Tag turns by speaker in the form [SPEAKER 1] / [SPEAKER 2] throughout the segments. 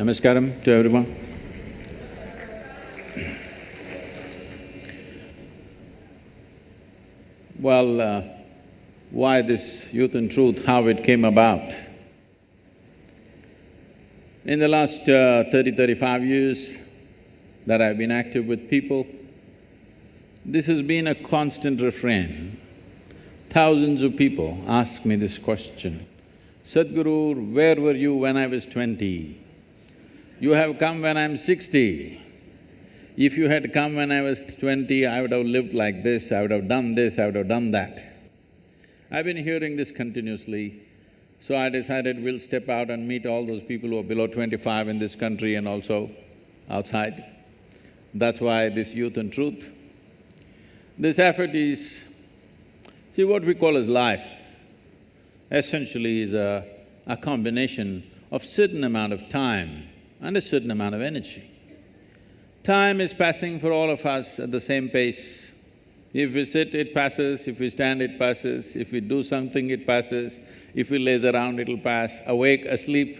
[SPEAKER 1] Namaskaram to everyone. Well, why this Youth and Truth, how it came about? In the last 35 years that I've been active with people, this has been a constant refrain. Thousands of people ask me this question, Sadhguru, where were you when I was 20? You have come when I'm 60. If you had come when I was 20, I would have lived like this, I would have done this, I would have done that. I've been hearing this continuously, so I decided we'll step out and meet all those people who are below 25 in this country and also outside. That's why this Youth and Truth. This effort is… See, what we call as life essentially is a combination of certain amount of time and a certain amount of energy. Time is passing for all of us at the same pace. If we sit, it passes, if we stand, it passes, if we do something, it passes, if we laze around, it'll pass, awake, asleep,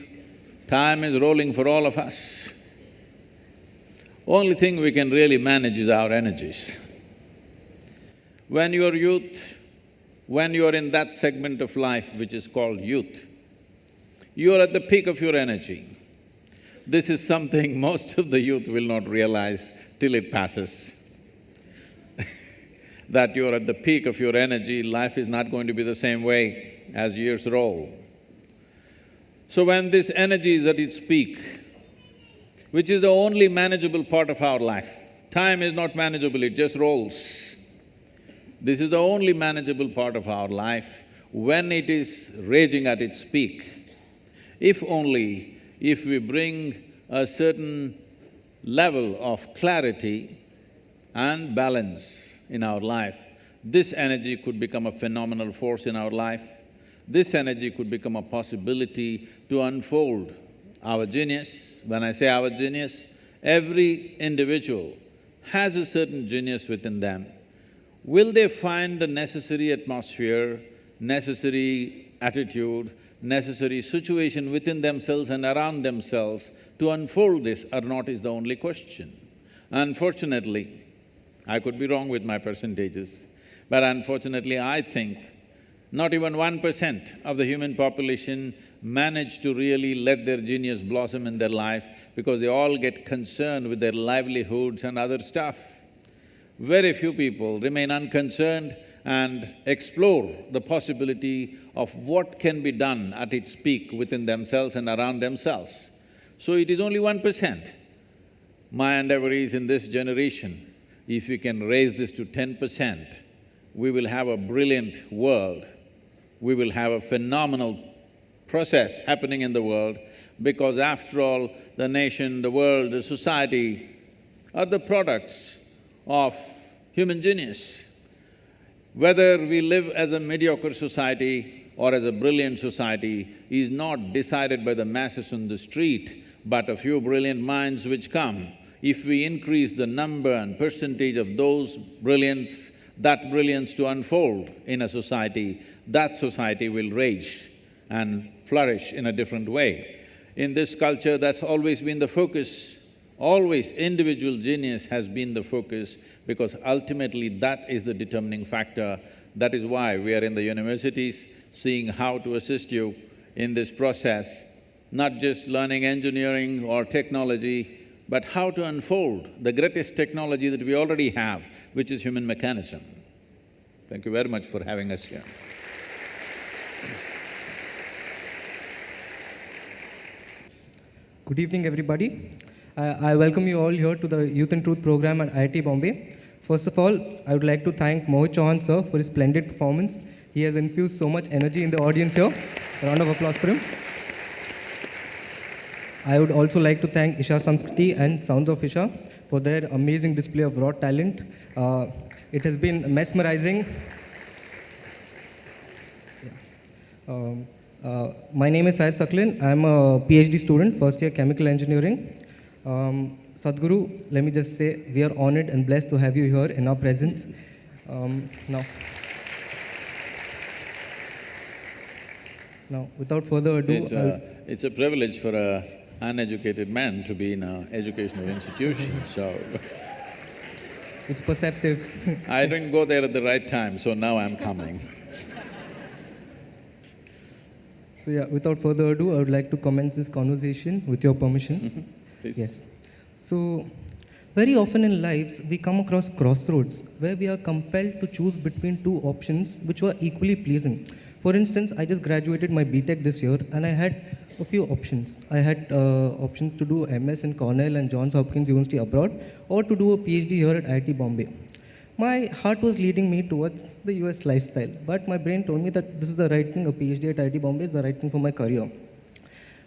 [SPEAKER 1] time is rolling for all of us. Only thing we can really manage is our energies. When you're youth, when you're in that segment of life which is called youth, you're at the peak of your energy. This is something most of the youth will not realize till it passes. That you're at the peak of your energy, life is not going to be the same way as years roll. So when this energy is at its peak, which is the only manageable part of our life, time is not manageable, it just rolls. This is the only manageable part of our life when it is raging at its peak. If we bring a certain level of clarity and balance in our life, this energy could become a phenomenal force in our life. This energy could become a possibility to unfold our genius. When I say our genius, every individual has a certain genius within them. Will they find the necessary atmosphere, necessary attitude, necessary situation within themselves and around themselves to unfold this or not is the only question. Unfortunately, I could be wrong with my percentages, but unfortunately I think not even 1% of the human population manage to really let their genius blossom in their life because they all get concerned with their livelihoods and other stuff. Very few people remain unconcerned and explore the possibility of what can be done at its peak within themselves and around themselves. So it is only 1%. My endeavor is in this generation, if we can raise this to 10%, we will have a brilliant world. We will have a phenomenal process happening in the world because after all, the nation, the world, the society are the products of human genius. Whether we live as a mediocre society or as a brilliant society is not decided by the masses on the street, but a few brilliant minds which come. If we increase the number and percentage of those brilliance, that brilliance to unfold in a society, that society will rage and flourish in a different way. In this culture, that's always been the focus. Always individual genius has been the focus because ultimately that is the determining factor. That is why we are in the universities seeing how to assist you in this process, not just learning engineering or technology, but how to unfold the greatest technology that we already have, which is human mechanism. Thank you very much for having us here.
[SPEAKER 2] Good evening, everybody. I welcome you all here to the Youth and Truth program at IIT Bombay. First of all, I would like to thank Mohit Chauhan sir for his splendid performance. He has infused so much energy in the audience here. A round of applause for him. I would also like to thank ISHA Samskriti and Sounds of ISHA for their amazing display of raw talent. It has been mesmerizing. My name is Syed Saklin. I'm a PhD student, first year chemical engineering. Sadhguru, let me just say, we are honored and blessed to have you here in our presence. Now, without further ado…
[SPEAKER 1] It's a privilege for a uneducated man to be in an educational institution, so
[SPEAKER 2] It's perceptive.
[SPEAKER 1] I didn't go there at the right time, so now I'm coming.
[SPEAKER 2] So yeah, without further ado, I would like to commence this conversation with your permission.
[SPEAKER 1] Please.
[SPEAKER 2] Yes. So, very often in lives, we come across crossroads where we are compelled to choose between two options which were equally pleasing. For instance, I just graduated my BTech this year and I had a few options. I had options to do MS in Cornell and Johns Hopkins University abroad, or to do a PhD here at IIT Bombay. My heart was leading me towards the US lifestyle, but my brain told me that this is the right thing, a PhD at IIT Bombay is the right thing for my career.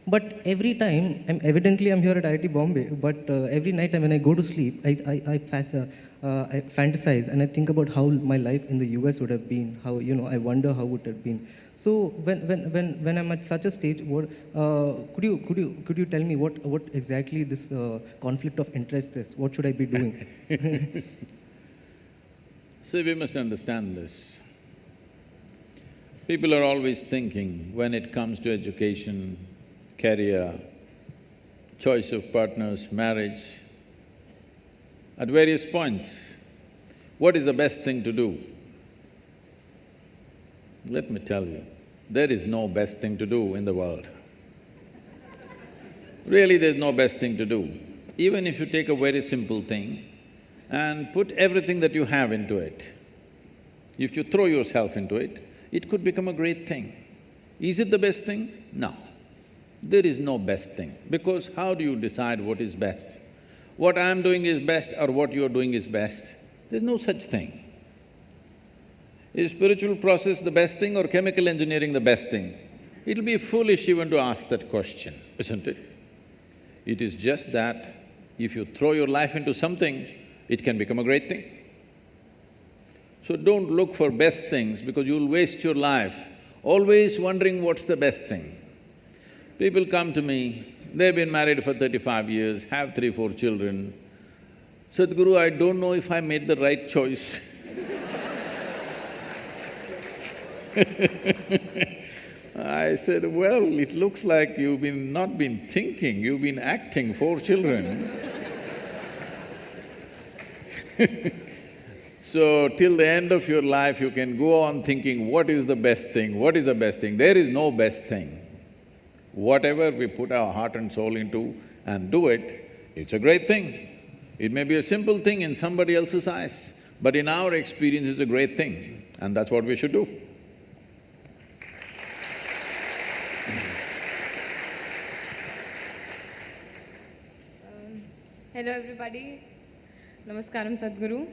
[SPEAKER 2] But every time, evidently I'm here at IIT Bombay, but every night when I go to sleep, I fantasize and I think about how my life in the US would have been, how, I wonder how it would have been. So when I'm at such a stage, could you tell me what exactly this conflict of interest is? What should I be doing?
[SPEAKER 1] See, we must understand this. People are always thinking, when it comes to education, career, choice of partners, marriage, at various points, what is the best thing to do? Let me tell you, there is no best thing to do in the world. Really, there's no best thing to do. Even if you take a very simple thing and put everything that you have into it, if you throw yourself into it, it could become a great thing. Is it the best thing? No. There is no best thing, because how do you decide what is best? What I'm doing is best or what you're doing is best? There's no such thing. Is spiritual process the best thing or chemical engineering the best thing? It'll be foolish even to ask that question, isn't it? It is just that if you throw your life into something, it can become a great thing. So don't look for best things, because you'll waste your life always wondering what's the best thing. People come to me, they've been married for 35 years, have 3, 4 children. Sadhguru, I don't know if I made the right choice. I said, well, it looks like you've not been thinking, you've been acting 4 children. So, till the end of your life, you can go on thinking, what is the best thing, what is the best thing? There is no best thing. Whatever we put our heart and soul into and do it, it's a great thing. It may be a simple thing in somebody else's eyes, but in our experience, it's a great thing, and that's what we should do.
[SPEAKER 3] Hello everybody, Namaskaram Sadhguru.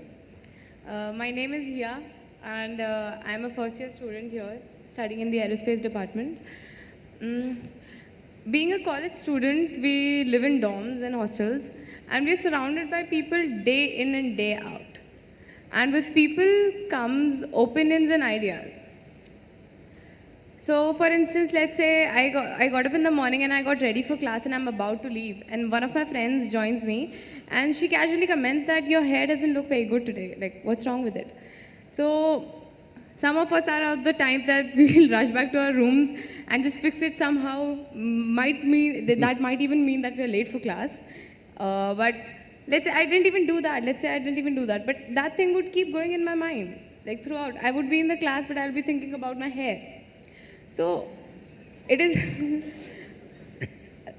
[SPEAKER 3] My name is Hiya and I am a first year student here studying in the aerospace department. Being a college student, we live in dorms and hostels and we are surrounded by people day in and day out. And with people comes opinions and ideas. So for instance, let's say I got up in the morning and I got ready for class and I'm about to leave and one of my friends joins me and she casually comments that your hair doesn't look very good today, like what's wrong with it? So some of us are of the type that we will rush back to our rooms and just fix it somehow, that might even mean that we are late for class. But let's say I didn't even do that, but that thing would keep going in my mind, like throughout. I would be in the class but I'll be thinking about my hair. So, it is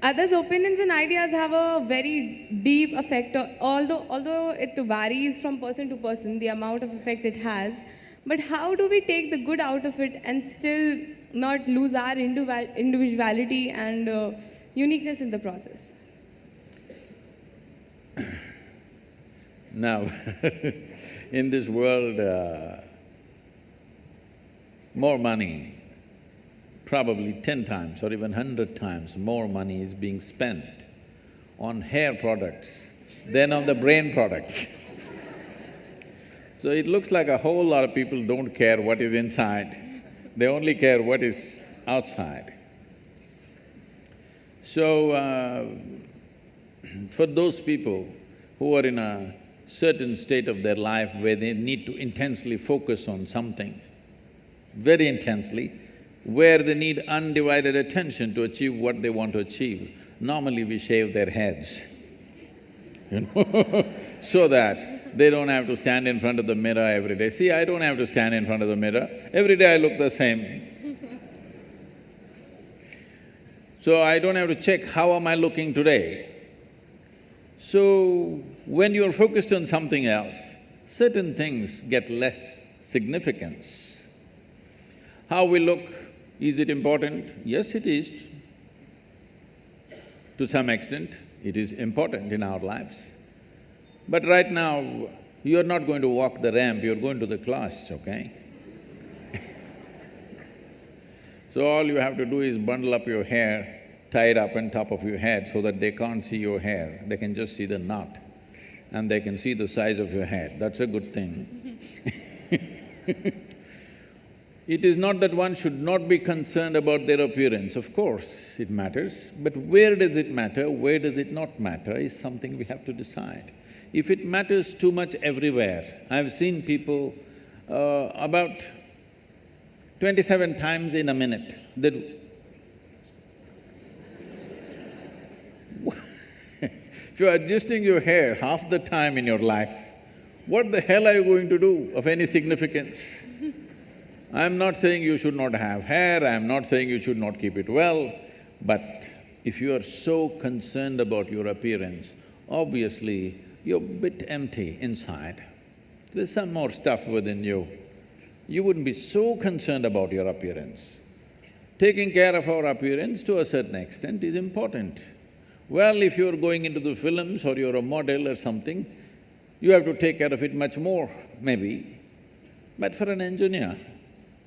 [SPEAKER 3] others' opinions and ideas have a very deep effect, although it varies from person to person, the amount of effect it has. But how do we take the good out of it and still not lose our individuality and uniqueness in the process?
[SPEAKER 1] Now, in this world, more money, probably 10 times or even 100 times more money is being spent on hair products than on the brain products. So it looks like a whole lot of people don't care what is inside, they only care what is outside. So, for those people who are in a certain state of their life where they need to intensely focus on something, very intensely, where they need undivided attention to achieve what they want to achieve, normally we shave their heads, so that they don't have to stand in front of the mirror every day. See, I don't have to stand in front of the mirror, every day I look the same. So I don't have to check how am I looking today. So when you're focused on something else, certain things get less significance. How we look, is it important? Yes, it is. To some extent, it is important in our lives. But right now, you're not going to walk the ramp, you're going to the class, okay? So all you have to do is bundle up your hair, tie it up on top of your head so that they can't see your hair, they can just see the knot and they can see the size of your head, that's a good thing. It is not that one should not be concerned about their appearance, of course it matters, but where does it matter, where does it not matter is something we have to decide. If it matters too much everywhere, I've seen people about 27 times in a minute, they if you're adjusting your hair half the time in your life, what the hell are you going to do of any significance? I'm not saying you should not have hair, I'm not saying you should not keep it well, but if you are so concerned about your appearance, obviously you're a bit empty inside. There's some more stuff within you. You wouldn't be so concerned about your appearance. Taking care of our appearance to a certain extent is important. Well, if you're going into the films or you're a model or something, you have to take care of it much more, maybe. But for an engineer,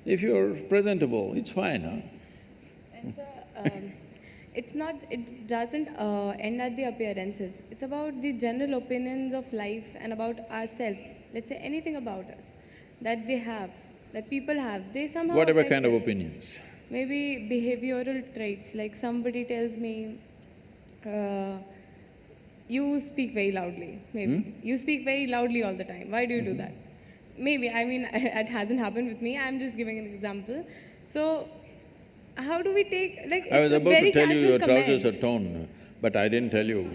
[SPEAKER 1] if you're presentable, it's fine, huh?
[SPEAKER 3] And so, it doesn't end at the appearances. It's about the general opinions of life and about ourselves. Let's say anything about us that they have, that people have, they somehow
[SPEAKER 1] Whatever
[SPEAKER 3] affect
[SPEAKER 1] kind of
[SPEAKER 3] us.
[SPEAKER 1] opinions.
[SPEAKER 3] Maybe behavioral traits, like somebody tells me, you speak very loudly, maybe. You speak very loudly all the time, why do you do that? Maybe, I mean, it hasn't happened with me, I'm just giving an example. So, how do we take… like,
[SPEAKER 1] I was
[SPEAKER 3] it's a
[SPEAKER 1] about
[SPEAKER 3] very
[SPEAKER 1] to tell you
[SPEAKER 3] casual
[SPEAKER 1] your trousers are
[SPEAKER 3] comment.
[SPEAKER 1] torn, but I didn't tell you.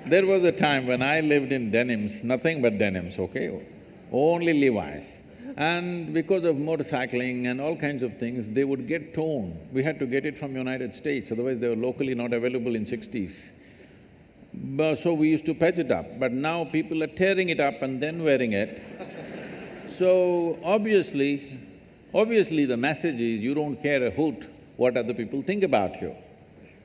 [SPEAKER 1] There was a time when I lived in denims, nothing but denims, okay? Only Levi's. And because of motorcycling and all kinds of things, they would get torn. We had to get it from United States, otherwise they were locally not available in 60s. So we used to patch it up, but now people are tearing it up and then wearing it. So obviously the message is you don't care a hoot what other people think about you.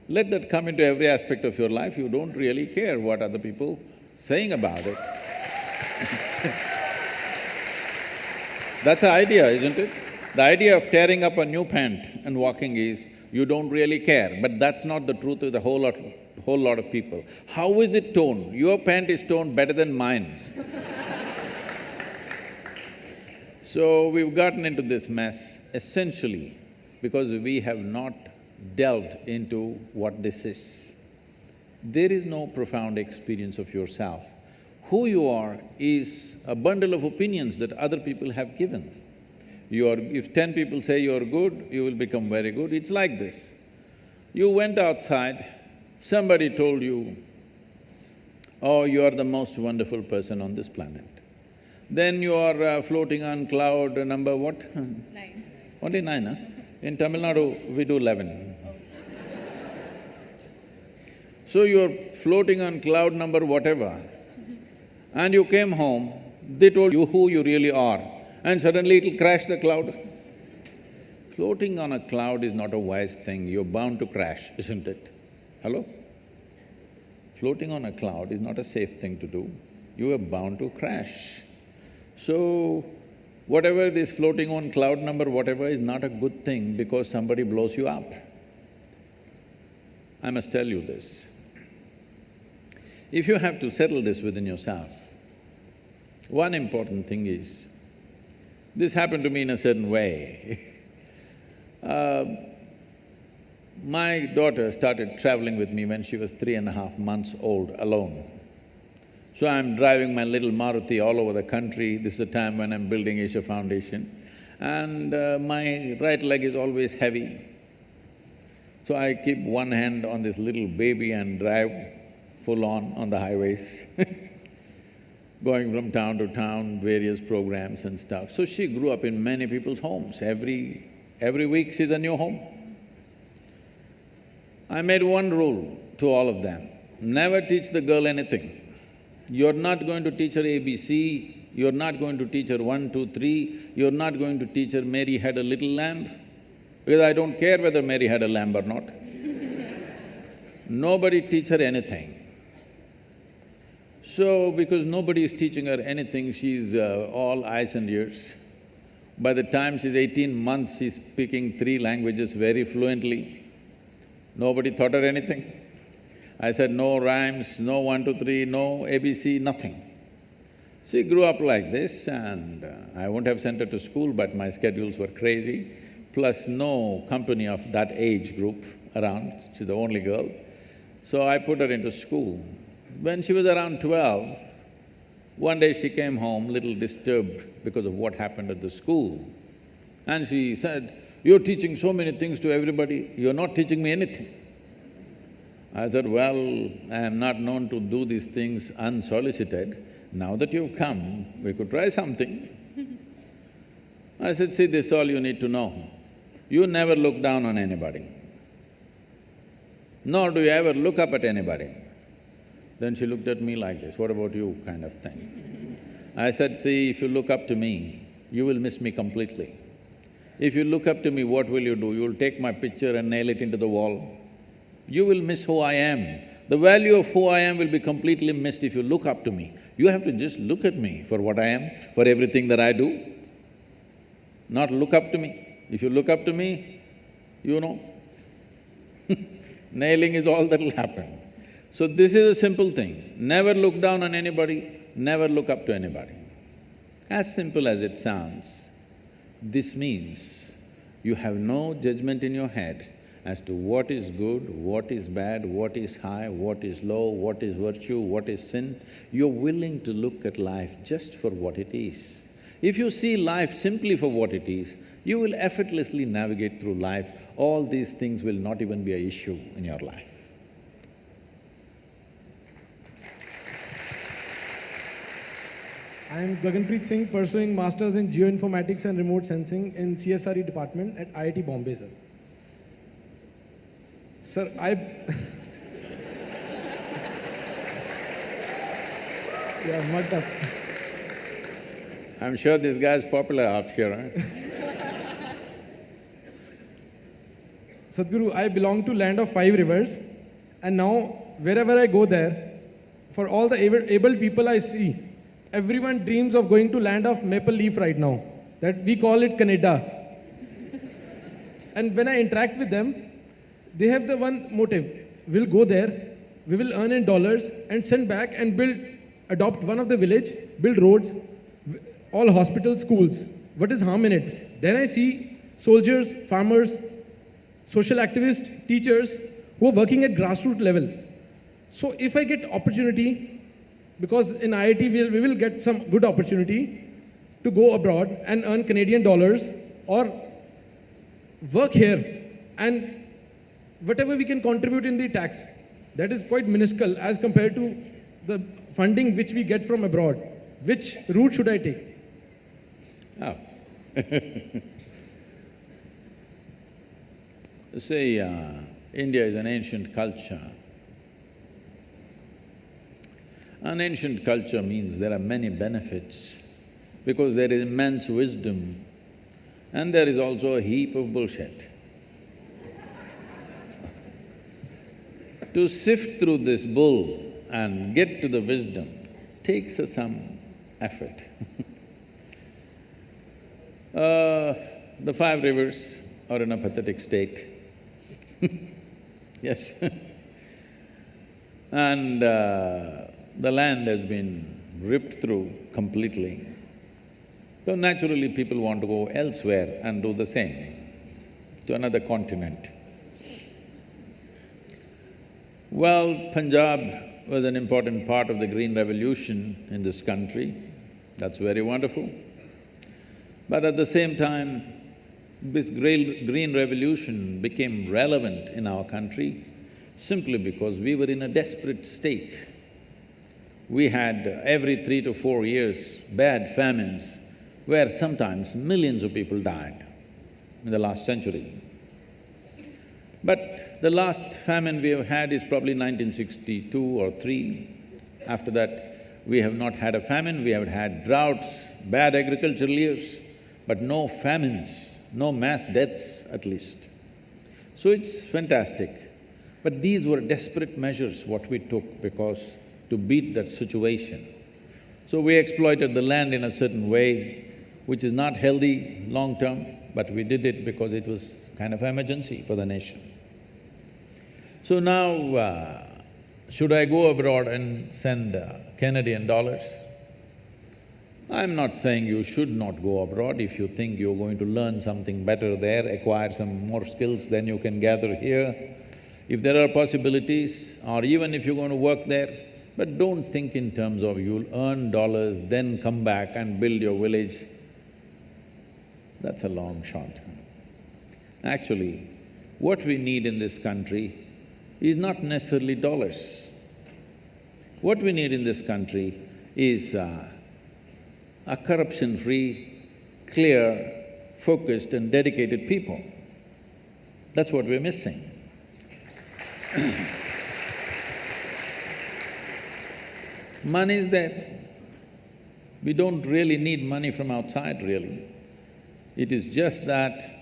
[SPEAKER 1] Let that come into every aspect of your life, you don't really care what other people saying about it. That's the idea, isn't it? The idea of tearing up a new pant and walking is, you don't really care, but that's not the truth with a whole lot of people. How is it torn? Your pant is torn better than mine. So we've gotten into this mess essentially because we have not delved into what this is. There is no profound experience of yourself. Who you are is a bundle of opinions that other people have given. If 10 people say you're good, you will become very good. It's like this. You went outside, somebody told you, oh, you are the most wonderful person on this planet. Then you are floating on cloud number what?
[SPEAKER 3] 9.
[SPEAKER 1] Only 9, huh? In Tamil Nadu, we do 11. So you're floating on cloud number whatever, and you came home, they told you who you really are, and suddenly it'll crash the cloud. Floating on a cloud is not a wise thing, you're bound to crash, isn't it? Hello? Floating on a cloud is not a safe thing to do, you are bound to crash. So, whatever this floating on cloud number whatever is not a good thing because somebody blows you up. I must tell you this. If you have to settle this within yourself, one important thing is, this happened to me in a certain way. My daughter started traveling with me when she was 3.5 months old, alone. So I'm driving my little Maruti all over the country, this is the time when I'm building ISHA Foundation, and my right leg is always heavy. So I keep one hand on this little baby and drive full on the highways going from town to town, various programs and stuff. So she grew up in many people's homes. Every week she's a new home. I made one rule to all of them, never teach the girl anything. You're not going to teach her ABC, you're not going to teach her 1, 2, 3, you're not going to teach her Mary had a little lamb, because I don't care whether Mary had a lamb or not. Nobody teach her anything. So, because nobody is teaching her anything, she's all eyes and ears. By the time she's 18 months, she's speaking 3 languages very fluently. Nobody taught her anything. I said, no rhymes, no 1, 2, 3, no ABC, nothing. She grew up like this and I wouldn't have sent her to school, but my schedules were crazy, plus no company of that age group around, she's the only girl. So I put her into school. When she was around 12, one day she came home little disturbed because of what happened at the school. And she said, you're teaching so many things to everybody, you're not teaching me anything. I said, well, I am not known to do these things unsolicited. Now that you've come, we could try something. I said, see, this is all you need to know. You never look down on anybody, nor do you ever look up at anybody. Then she looked at me like this, what about you, kind of thing. I said, see, if you look up to me, you will miss me completely. If you look up to me, what will you do? You will take my picture and nail it into the wall. You will miss who I am. The value of who I am will be completely missed if you look up to me. You have to just look at me for what I am, for everything that I do, not look up to me. If you look up to me, you know, nailing is all that'll happen. So this is a simple thing, never look down on anybody, never look up to anybody. As simple as it sounds, this means you have no judgment in your head as to what is good, what is bad, what is high, what is low, what is virtue, what is sin. You're willing to look at life just for what it is. If you see life simply for what it is, you will effortlessly navigate through life. All these things will not even be an issue in your life.
[SPEAKER 4] I am Gaganpreet Singh, pursuing Masters in Geoinformatics and Remote Sensing in CSRE department at IIT Bombay, sir. Sir, yeah, mugged up.
[SPEAKER 1] I'm sure this guy's popular out here, huh?
[SPEAKER 4] Sadhguru, I belong to land of 5 rivers, and now wherever I go there, for all the able people I see, everyone dreams of going to land of maple leaf right now, that we call it Canada. And when I interact with them, they have the one motive, we'll go there, we will earn in dollars and send back and adopt one of the village, build roads, all hospitals, schools. What is harm in it? Then I see soldiers, farmers, social activists, teachers who are working at grassroots level. So if I get opportunity, because in IIT we will get some good opportunity to go abroad and earn Canadian dollars or work here, and whatever we can contribute in the tax, that is quite minuscule as compared to the funding which we get from abroad. Which route should I take?
[SPEAKER 1] Oh. See, India is an ancient culture. An ancient culture means there are many benefits because there is immense wisdom and there is also a heap of bullshit. To sift through this bull and get to the wisdom takes some effort. The 5 rivers are in a pathetic state. Yes. And the land has been ripped through completely. So naturally people want to go elsewhere and do the same, to another continent. Well, Punjab was an important part of the Green Revolution in this country. That's very wonderful. But at the same time, This green revolution became relevant in our country simply because we were in a desperate state. We had every 3 to 4 years bad famines where sometimes millions of people died in the last century. But the last famine we have had is probably 1962 or 3. After that, we have not had a famine, we have had droughts, bad agricultural years, but no famines, no mass deaths at least. So it's fantastic. But these were desperate measures what we took because to beat that situation. So we exploited the land in a certain way, which is not healthy long-term, but we did it because it was kind of emergency for the nation. So now, should I go abroad and send Canadian dollars? I'm not saying you should not go abroad. If you think you're going to learn something better there, acquire some more skills, then you can gather here. If there are possibilities, or even if you're going to work there, but don't think in terms of you'll earn dollars, then come back and build your village. That's a long shot. Actually, what we need in this country is not necessarily dollars. What we need in this country is a corruption-free, clear, focused and dedicated people. That's what we're missing. Money is there. We don't really need money from outside, really. It is just that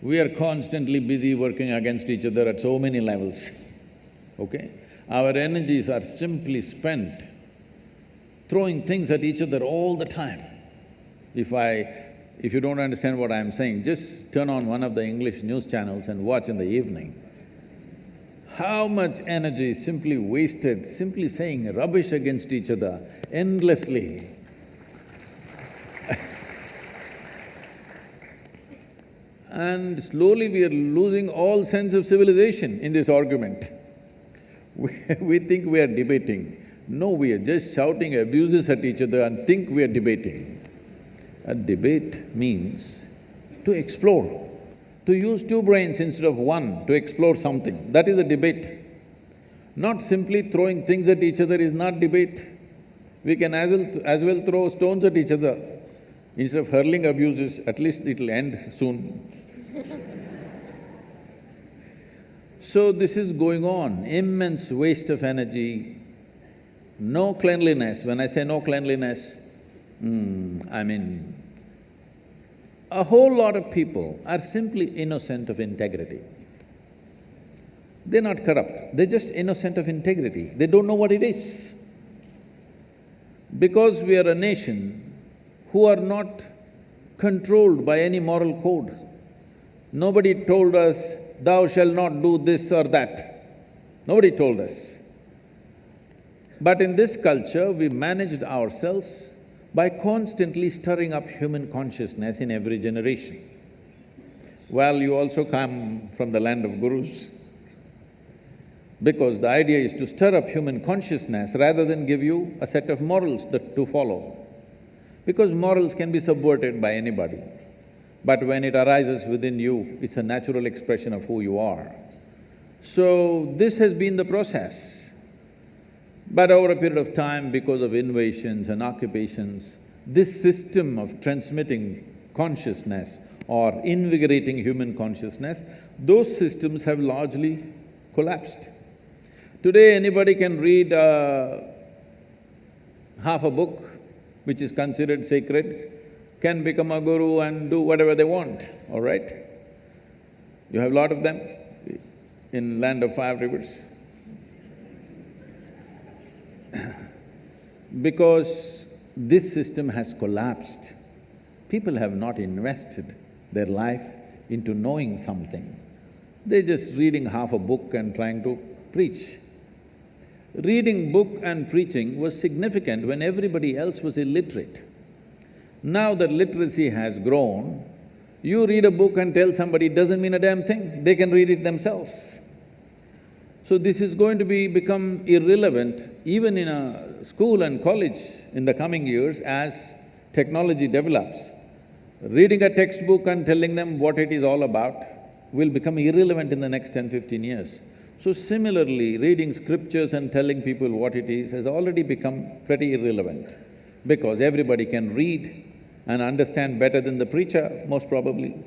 [SPEAKER 1] we are constantly busy working against each other at so many levels, okay? Our energies are simply spent throwing things at each other all the time. If you don't understand what I'm saying, just turn on one of the English news channels and watch in the evening. How much energy is simply wasted, simply saying rubbish against each other endlessly. And slowly we are losing all sense of civilization in this argument. We think we are debating. No, we are just shouting abuses at each other and think we are debating. A debate means to explore, to use two brains instead of one to explore something. That is a debate. Not simply throwing things at each other is not debate. We can as well throw stones at each other. Instead of hurling abuses, at least it'll end soon. So this is going on, immense waste of energy, no cleanliness. When I say no cleanliness, I mean, a whole lot of people are simply innocent of integrity. They're not corrupt, they're just innocent of integrity. They don't know what it is. Because we are a nation who are not controlled by any moral code. Nobody told us, thou shalt not do this or that. Nobody told us. But in this culture, we managed ourselves by constantly stirring up human consciousness in every generation. Well, you also come from the land of gurus, because the idea is to stir up human consciousness rather than give you a set of morals to follow. Because morals can be subverted by anybody. But when it arises within you, it's a natural expression of who you are. So, this has been the process. But over a period of time, because of invasions and occupations, this system of transmitting consciousness or invigorating human consciousness, those systems have largely collapsed. Today, anybody can read half a book, which is considered sacred, can become a guru and do whatever they want, all right? You have a lot of them in land of 5 rivers. Because this system has collapsed, people have not invested their life into knowing something. They're just reading half a book and trying to preach. Reading book and preaching was significant when everybody else was illiterate. Now that literacy has grown, you read a book and tell somebody it doesn't mean a damn thing, they can read it themselves. So this is going to become irrelevant even in a school and college in the coming years as technology develops. Reading a textbook and telling them what it is all about will become irrelevant in the next 10-15 years. So similarly, reading scriptures and telling people what it is has already become pretty irrelevant, because everybody can read and understand better than the preacher, most probably.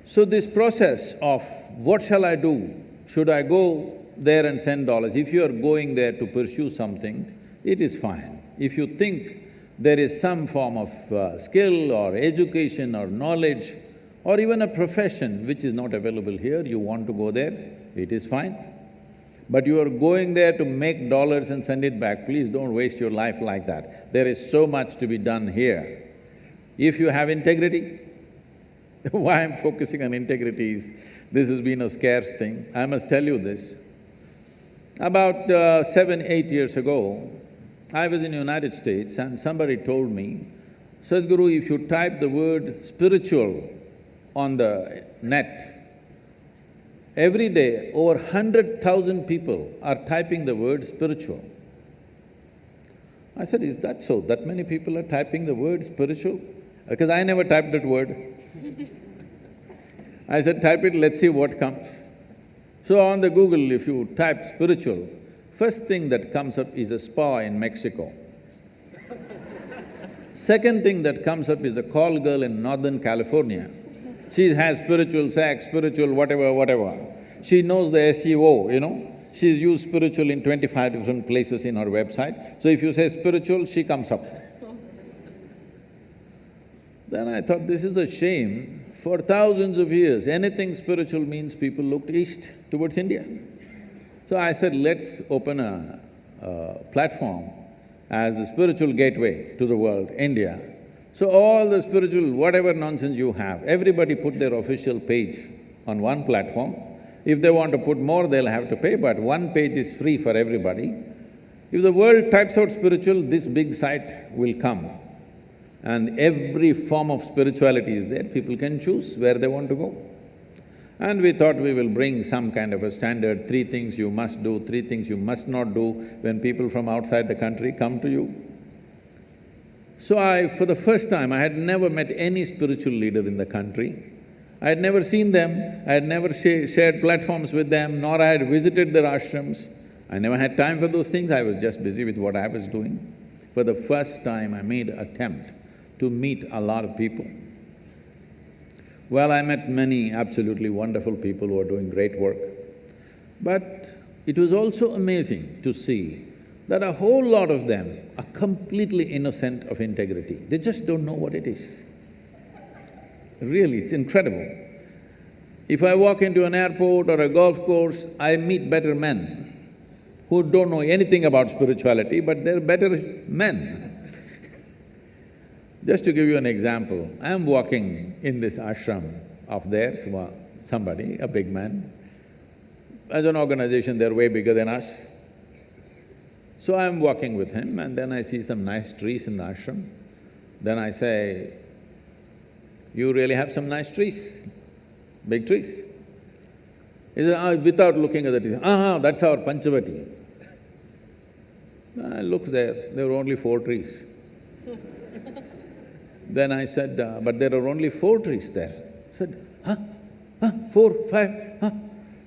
[SPEAKER 1] So this process of what shall I do? Should I go there and send dollars? If you are going there to pursue something, it is fine. If you think there is some form of skill or education or knowledge or even a profession which is not available here, you want to go there, it is fine. But you are going there to make dollars and send it back, please don't waste your life like that. There is so much to be done here. If you have integrity, why I'm focusing on integrity is, this has been a scarce thing. I must tell you this. About 7-8 years ago, I was in the United States and somebody told me, Sadhguru, if you type the word spiritual on the net, every day over 100,000 people are typing the word spiritual. I said, is that so? That many people are typing the word spiritual? Because I never typed that word. I said, type it, let's see what comes. So on the Google, if you type spiritual, first thing that comes up is a spa in Mexico. Second thing that comes up is a call girl in Northern California. She has spiritual sex, spiritual whatever. She knows the SEO, you know. She's used spiritual in 25 different places in her website. So if you say spiritual, she comes up. Then I thought, this is a shame. For thousands of years, anything spiritual means people looked east towards India. So I said, let's open a platform as the spiritual gateway to the world, India. So all the spiritual, whatever nonsense you have, everybody put their official page on one platform. If they want to put more, they'll have to pay, but one page is free for everybody. If the world types out spiritual, this big site will come. And every form of spirituality is there, people can choose where they want to go. And we thought we will bring some kind of a standard, 3 things you must do, 3 things you must not do when people from outside the country come to you. So for the first time, I had never met any spiritual leader in the country. I had never seen them, I had never shared platforms with them, nor I had visited their ashrams. I never had time for those things, I was just busy with what I was doing. For the first time, I made an attempt to meet a lot of people. Well, I met many absolutely wonderful people who are doing great work. But it was also amazing to see that a whole lot of them are completely innocent of integrity. They just don't know what it is. Really, it's incredible. If I walk into an airport or a golf course, I meet better men who don't know anything about spirituality, but they're better men. Just to give you an example, I'm walking in this ashram of theirs, somebody, a big man. As an organization, they're way bigger than us. So I'm walking with him and then I see some nice trees in the ashram. Then I say, you really have some nice trees, big trees. He said, without looking at the trees, that's our Panchavati. I looked there were only 4 trees. Then I said, but there are only 4 trees there. I said, 4, 5,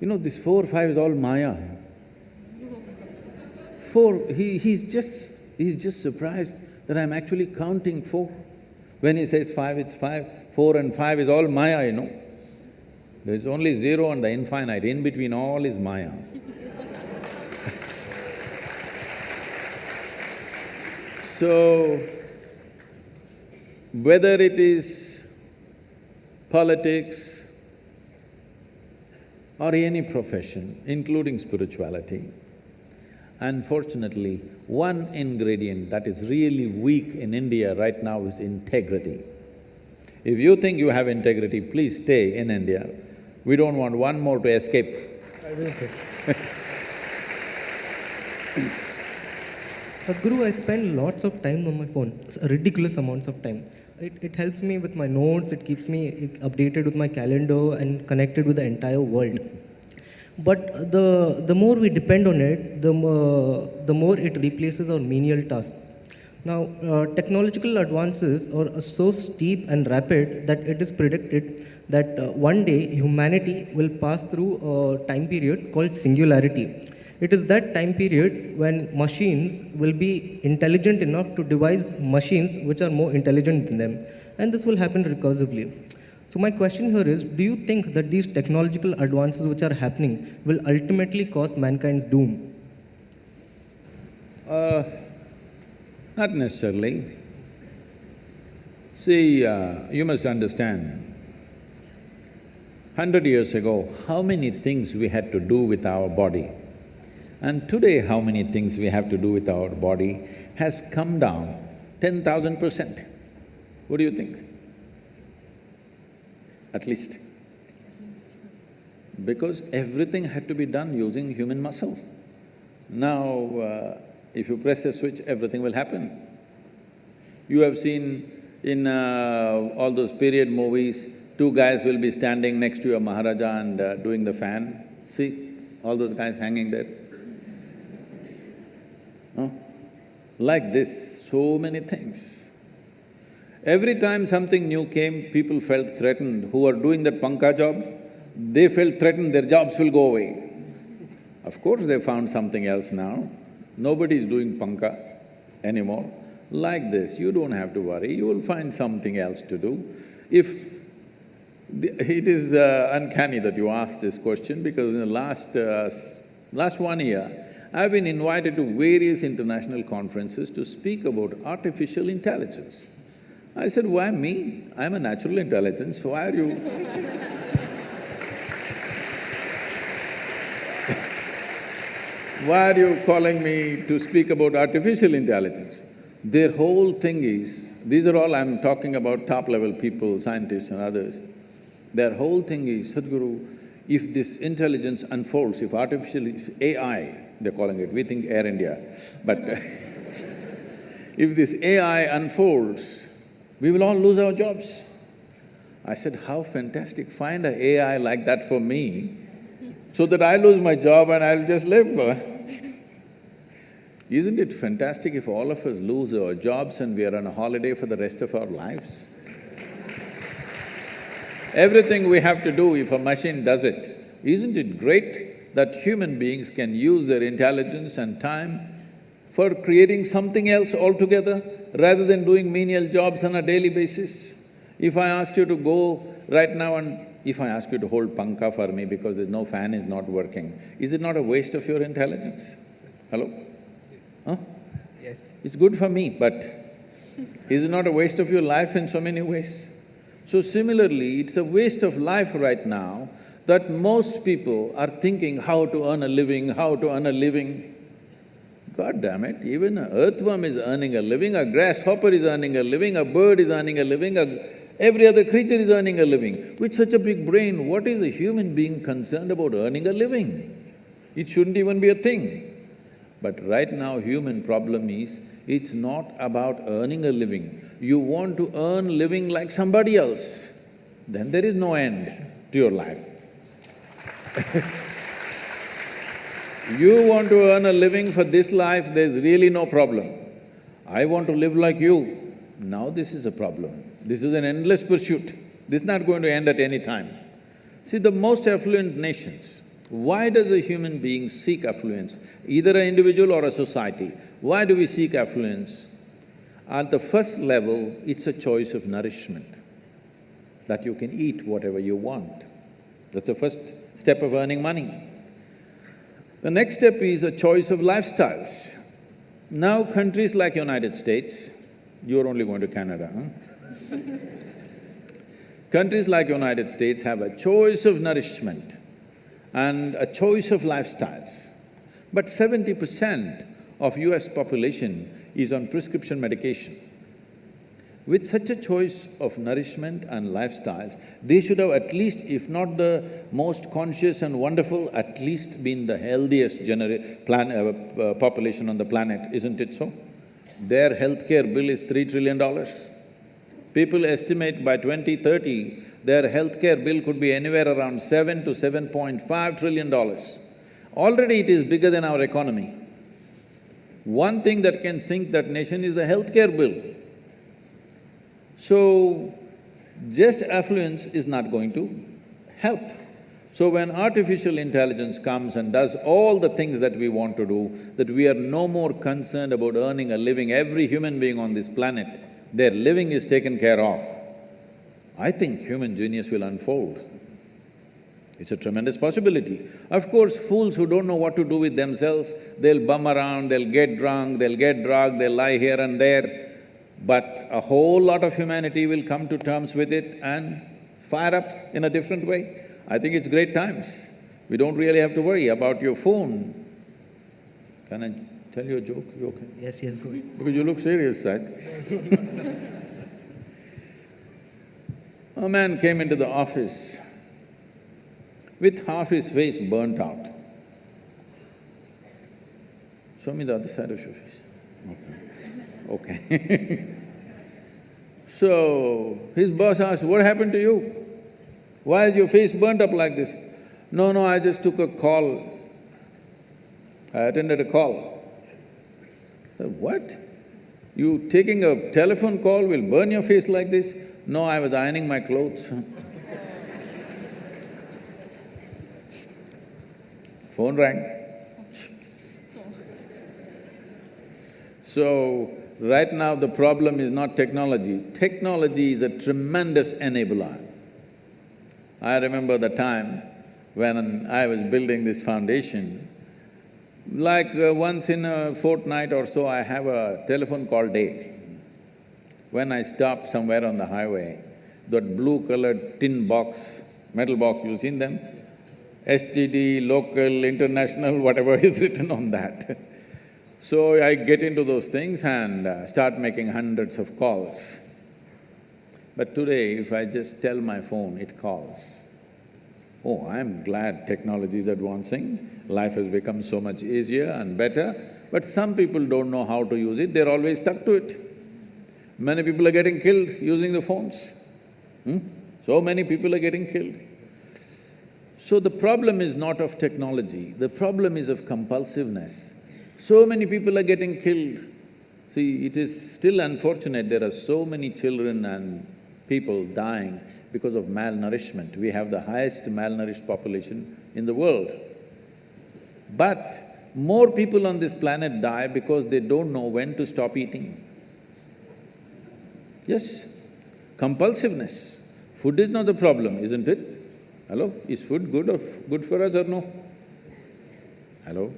[SPEAKER 1] You know, this 4, 5 is all Maya. 4, he's just surprised that I'm actually counting 4. When he says 5, it's 5, 4 and 5 is all Maya, you know. There's only 0 and the infinite, in between all is Maya. So, whether it is politics or any profession, including spirituality, unfortunately, one ingredient that is really weak in India right now is integrity. If you think you have integrity, please stay in India. We don't want one more to escape.
[SPEAKER 4] I will say.
[SPEAKER 2] Sadhguru, I spend lots of time on my phone, ridiculous amounts of time. It helps me with my notes, it keeps me updated with my calendar and connected with the entire world. But the more we depend on it, the more it replaces our menial tasks. Now, technological advances are so steep and rapid that it is predicted that one day humanity will pass through a time period called singularity. It is that time period when machines will be intelligent enough to devise machines which are more intelligent than them. And this will happen recursively. So my question here is, do you think that these technological advances which are happening will ultimately cause mankind's doom?
[SPEAKER 1] Not necessarily. See, you must understand, 100 years ago, how many things we had to do with our body, and today how many things we have to do with our body has come down 10,000%. What do you think? At least. Because everything had to be done using human muscle. Now, if you press a switch, everything will happen. You have seen in all those period movies, two guys will be standing next to a Maharaja and doing the fan. See, all those guys hanging there. Like this, so many things. Every time something new came, people felt threatened. Who are doing that panka job, they felt threatened, their jobs will go away. Of course, they found something else now. Nobody is doing panka anymore. Like this, you don't have to worry, you will find something else to do. It is uncanny that you ask this question, because in the last 1 year, I've been invited to various international conferences to speak about artificial intelligence. I said, why me? I'm a natural intelligence, why are you… Why are you calling me to speak about artificial intelligence? Their whole thing is, these are all I'm talking about top-level people, scientists and others. Their whole thing is, Sadhguru, if this intelligence unfolds, if AI, they're calling it, we think Air India, but if this AI unfolds, we will all lose our jobs. I said, how fantastic, find an AI like that for me, so that I lose my job and I'll just live. Isn't it fantastic if all of us lose our jobs and we are on a holiday for the rest of our lives? Everything we have to do, if a machine does it, isn't it great that human beings can use their intelligence and time for creating something else altogether, rather than doing menial jobs on a daily basis? If I ask you to go right now and if I ask you to hold panka for me because there's no fan is not working, is it not a waste of your intelligence? Hello? Huh?
[SPEAKER 2] Yes.
[SPEAKER 1] It's good for me, but is it not a waste of your life in so many ways? So similarly, it's a waste of life right now that most people are thinking how to earn a living, how to earn a living. God damn it, even an earthworm is earning a living, a grasshopper is earning a living, a bird is earning a living, every other creature is earning a living. With such a big brain, what is a human being concerned about earning a living? It shouldn't even be a thing. But right now, human problem is, it's not about earning a living. You want to earn living like somebody else, then there is no end to your life. You want to earn a living for this life, there's really no problem. I want to live like you, now this is a problem. This is an endless pursuit. This is not going to end at any time. See, the most affluent nations, why does a human being seek affluence? Either an individual or a society. Why do we seek affluence? At the first level, it's a choice of nourishment, that you can eat whatever you want. That's the first step of earning money. The next step is a choice of lifestyles. Now countries like United States, you're only going to Canada, huh? Countries like United States have a choice of nourishment and a choice of lifestyles. But 70% of US population is on prescription medication. With such a choice of nourishment and lifestyles, they should have at least, if not the most conscious and wonderful, at least been the healthiest population on the planet, isn't it so? Their healthcare bill is $3 trillion. People estimate by 2030, their healthcare bill could be anywhere around $7 to $7.5 trillion. Already it is bigger than our economy. One thing that can sink that nation is the healthcare bill. So, just affluence is not going to help. So when artificial intelligence comes and does all the things that we want to do, that we are no more concerned about earning a living, every human being on this planet, their living is taken care of, I think human genius will unfold. It's a tremendous possibility. Of course, fools who don't know what to do with themselves, they'll bum around, they'll get drunk, they'll get drugged, they'll lie here and there, but a whole lot of humanity will come to terms with it and fire up in a different way. I think it's great times. We don't really have to worry about your phone. Can I tell you a joke? You okay?
[SPEAKER 2] Yes, go ahead.
[SPEAKER 1] Because you look serious, right? A man came into the office with half his face burnt out. Show me the other side of your face. Okay. Okay. So, his boss asked, "What happened to you? Why is your face burnt up like this?" No, I just took a call. I attended a call. I said, "What? You taking a telephone call will burn your face like this?" "No, I was ironing my clothes." Phone rang. So, right now the problem is not technology. Technology is a tremendous enabler. I remember the time when I was building this foundation, like once in a fortnight or so, I have a telephone call day. When I stop somewhere on the highway, that blue-colored tin box, metal box, you've seen them? STD, local, international, whatever is written on that. So I get into those things and start making hundreds of calls. But today, if I just tell my phone, it calls. Oh, I'm glad technology is advancing, life has become so much easier and better, but some people don't know how to use it, they're always stuck to it. Many people are getting killed using the phones. So many people are getting killed. So the problem is not of technology, the problem is of compulsiveness. So many people are getting killed. See, it is still unfortunate there are so many children and people dying because of malnourishment. We have the highest malnourished population in the world. But more people on this planet die because they don't know when to stop eating. Yes, compulsiveness. Food is not the problem, isn't it? Hello? Is food good for us or no? Hello?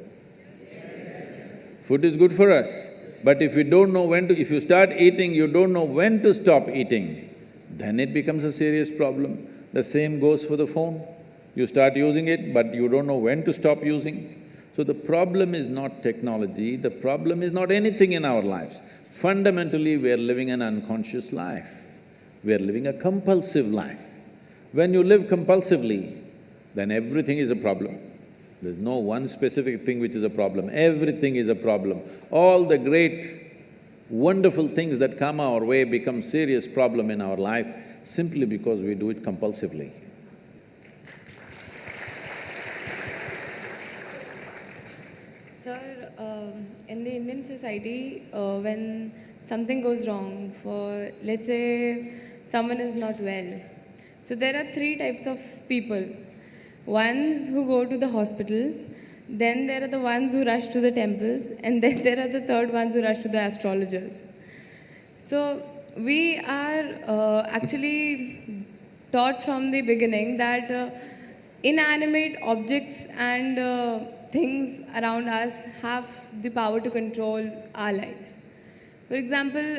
[SPEAKER 1] Food is good for us, but if you don't know when to… if you start eating, you don't know when to stop eating, then it becomes a serious problem. The same goes for the phone. You start using it, but you don't know when to stop using. So the problem is not technology, the problem is not anything in our lives. Fundamentally, we are living an unconscious life. We are living a compulsive life. When you live compulsively, then everything is a problem. There's no one specific thing which is a problem, everything is a problem. All the great, wonderful things that come our way become serious problem in our life simply because we do it compulsively.
[SPEAKER 3] Sir, in the Indian society, when something goes wrong, for let's say someone is not well, so there are three types of people. Ones who go to the hospital, then there are the ones who rush to the temples, and then there are the third ones who rush to the astrologers. So we are actually taught from the beginning that inanimate objects and things around us have the power to control our lives. For example,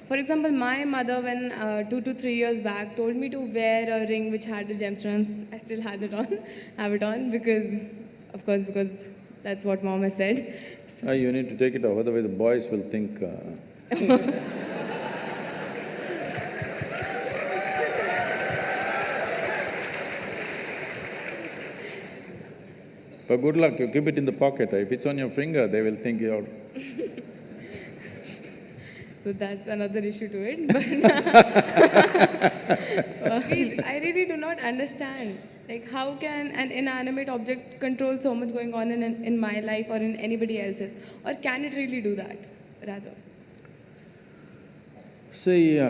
[SPEAKER 3] for example, my mother, when 2 to 3 years back, told me to wear a ring which had a gemstone. I still have it on because, of course, because that's what mom has said. So
[SPEAKER 1] You need to take it off, otherwise the boys will think… But good luck, you keep it in the pocket. If it's on your finger, they will think you're…
[SPEAKER 3] So that's another issue to it, but I really do not understand Like how can an inanimate object control so much going on in my life or in anybody else's? Or can it really do that, rather?
[SPEAKER 1] See,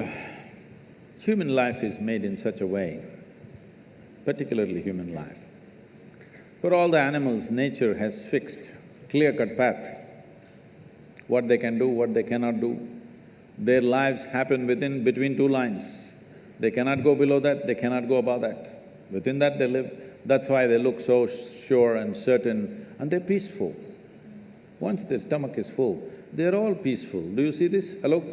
[SPEAKER 1] human life is made in such a way, particularly human life. For all the animals, nature has fixed clear-cut path, what they can do, what they cannot do. Their lives happen between two lines. They cannot go below that, they cannot go above that. Within that they live. That's why they look so sure and certain, and they're peaceful. Once their stomach is full, they're all peaceful. Do you see this? Hello?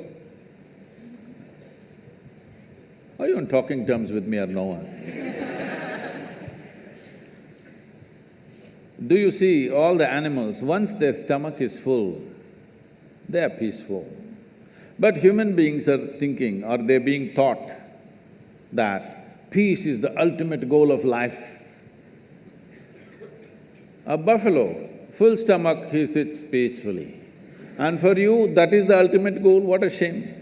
[SPEAKER 1] Are you on talking terms with me or no one? Do you see all the animals, once their stomach is full, they are peaceful. But human beings are thinking, or they're being taught that peace is the ultimate goal of life. A buffalo, full stomach, he sits peacefully. And for you, that is the ultimate goal, what a shame.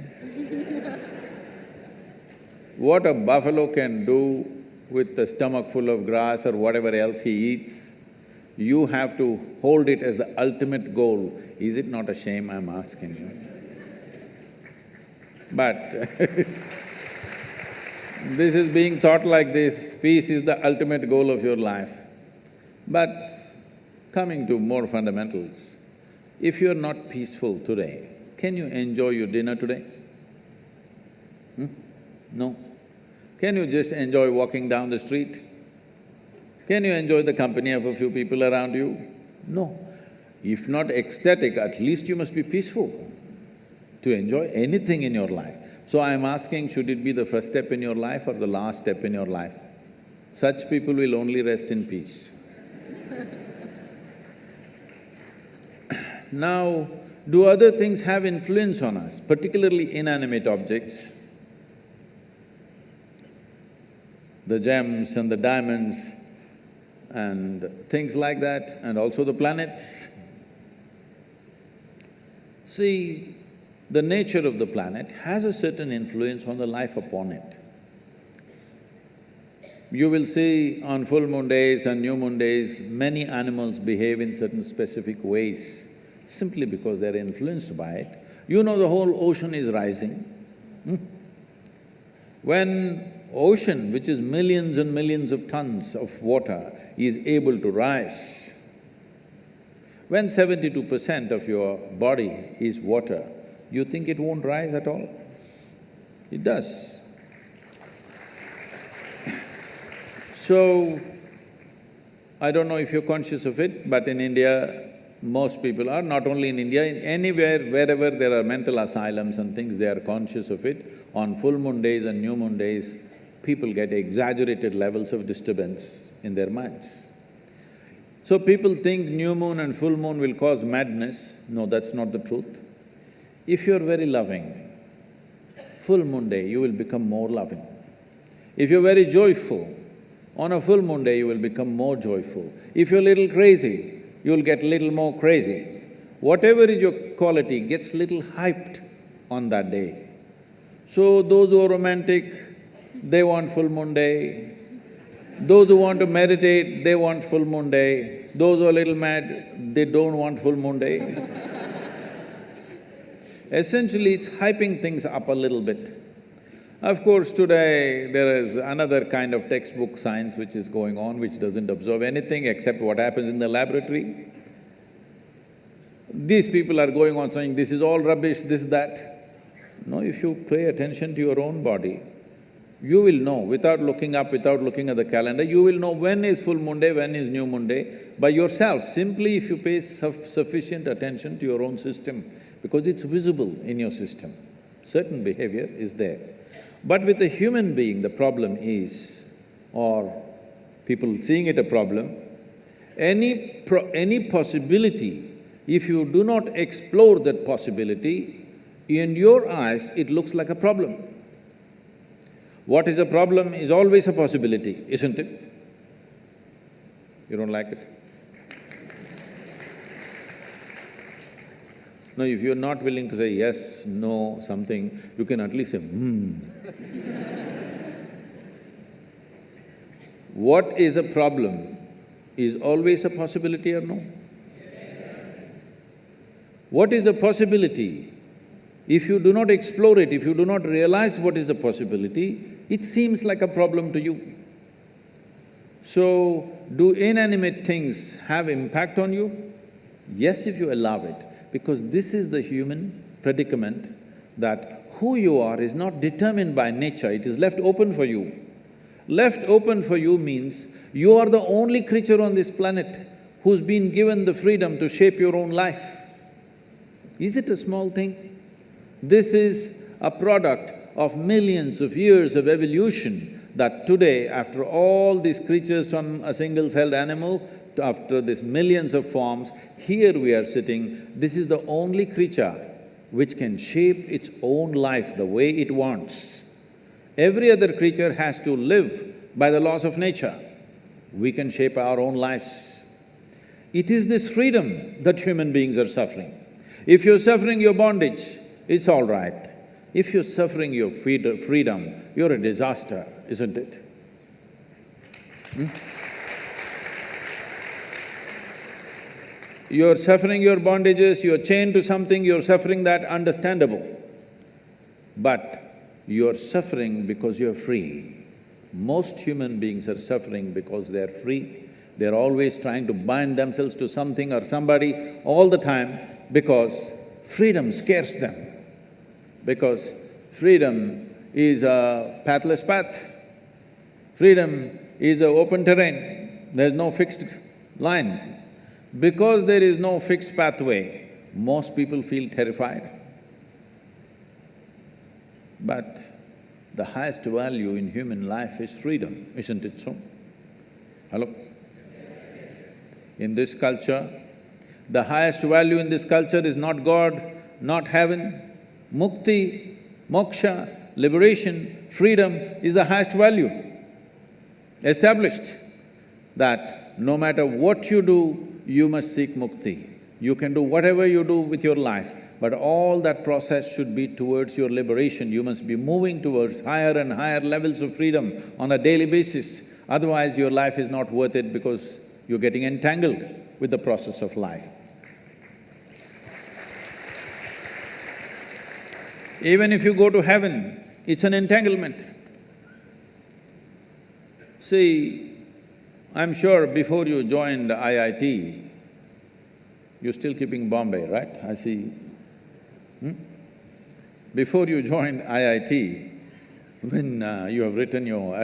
[SPEAKER 1] What a buffalo can do with a stomach full of grass or whatever else he eats, you have to hold it as the ultimate goal. Is it not a shame, I'm asking you? But this is being taught like this, peace is the ultimate goal of your life. But coming to more fundamentals, if you're not peaceful today, can you enjoy your dinner today? No. Can you just enjoy walking down the street? Can you enjoy the company of a few people around you? No. If not ecstatic, at least you must be peaceful to enjoy anything in your life. So I'm asking, should it be the first step in your life or the last step in your life? Such people will only rest in peace. Now, do other things have influence on us, particularly inanimate objects? The gems and the diamonds and things like that, and also the planets. See, the nature of the planet has a certain influence on the life upon it. You will see on full moon days and new moon days, many animals behave in certain specific ways, simply because they're influenced by it. You know the whole ocean is rising. When ocean, which is millions and millions of tons of water, is able to rise, when 72% of your body is water, you think it won't rise at all? It does. So, I don't know if you're conscious of it, but in India, most people are, not only in India, in anywhere, wherever there are mental asylums and things, they are conscious of it. On full moon days and new moon days, people get exaggerated levels of disturbance in their minds. So people think new moon and full moon will cause madness. No, that's not the truth. If you're very loving, full moon day you will become more loving. If you're very joyful, on a full moon day you will become more joyful. If you're a little crazy, you'll get little more crazy. Whatever is your quality gets little hyped on that day. So those who are romantic, they want full moon day. Those who want to meditate, they want full moon day. Those who are a little mad, they don't want full moon day. Essentially, it's hyping things up a little bit. Of course, today there is another kind of textbook science which is going on, which doesn't observe anything except what happens in the laboratory. These people are going on saying, this is all rubbish, this, that. No, if you pay attention to your own body, you will know, without looking up, without looking at the calendar, you will know when is full moon day, when is new moon day, by yourself, simply if you pay sufficient attention to your own system, because it's visible in your system. Certain behavior is there. But with a human being, the problem is, or people seeing it a problem, any possibility, if you do not explore that possibility, in your eyes, it looks like a problem. What is a problem is always a possibility, isn't it? You don't like it? No, if you're not willing to say yes, no, something, you can at least say, what is a problem is always a possibility or no? What is a possibility? If you do not explore it, if you do not realize what is the possibility, it seems like a problem to you. So, do inanimate things have impact on you? Yes, if you allow it, because this is the human predicament that who you are is not determined by nature, it is left open for you. Left open for you means you are the only creature on this planet who's been given the freedom to shape your own life. Is it a small thing? This is a product of millions of years of evolution that today, after all these creatures from a single-celled animal, after these millions of forms, here we are sitting, this is the only creature which can shape its own life the way it wants. Every other creature has to live by the laws of nature. We can shape our own lives. It is this freedom that human beings are suffering. If you're suffering your bondage, it's all right. If you're suffering your freedom, you're a disaster, isn't it? You're suffering your bondages, you're chained to something, you're suffering that, understandable. But you're suffering because you're free. Most human beings are suffering because they're free. They're always trying to bind themselves to something or somebody all the time because freedom scares them. Because freedom is a pathless path. Freedom is an open terrain, there's no fixed line. Because there is no fixed pathway, most people feel terrified. But the highest value in human life is freedom, isn't it so? Hello? In this culture, the highest value in this culture is not God, not heaven. Mukti, moksha, liberation, freedom is the highest value. Established that no matter what you do, you must seek mukti. You can do whatever you do with your life, but all that process should be towards your liberation. You must be moving towards higher and higher levels of freedom on a daily basis. Otherwise, your life is not worth it because you're getting entangled with the process of life. Even if you go to heaven, it's an entanglement. See, I'm sure before you joined IIT, you're still keeping Bombay, right? I see. Before you joined IIT, when you have written your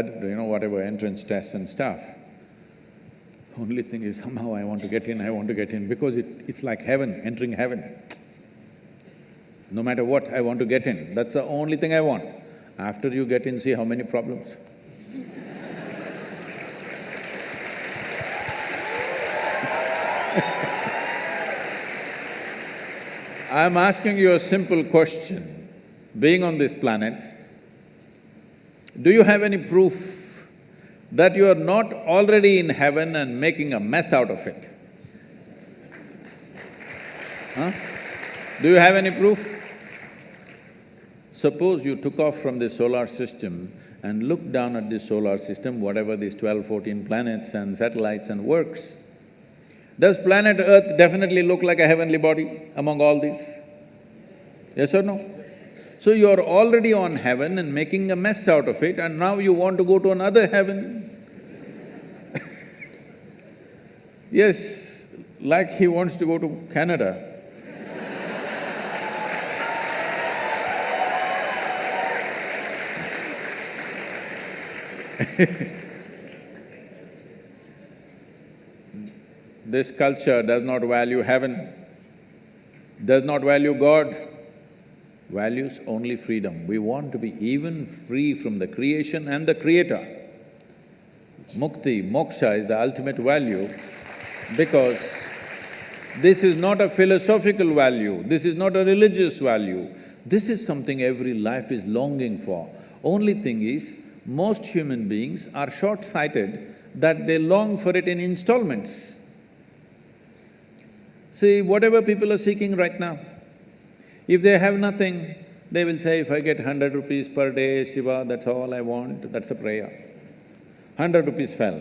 [SPEAKER 1] whatever entrance tests and stuff, only thing is somehow I want to get in, because it's like heaven, entering heaven. No matter what, I want to get in, that's the only thing I want. After you get in, see how many problems. I'm asking you a simple question. Being on this planet, do you have any proof that you are not already in heaven and making a mess out of it? Huh? Do you have any proof? Suppose you took off from the solar system and looked down at the solar system, whatever these 12, 14 planets and satellites and works. Does planet Earth definitely look like a heavenly body among all these? Yes or no? So you're already on heaven and making a mess out of it, and now you want to go to another heaven. Yes, like he wants to go to Canada. This culture does not value heaven, does not value God, values only freedom. We want to be even free from the creation and the creator. Mukti, moksha is the ultimate value because this is not a philosophical value, this is not a religious value, this is something every life is longing for. Only thing is, most human beings are short-sighted that they long for it in installments. See, whatever people are seeking right now, if they have nothing, they will say, if I get 100 rupees per day, Shiva, that's all I want, that's a prayer. 100 rupees fell.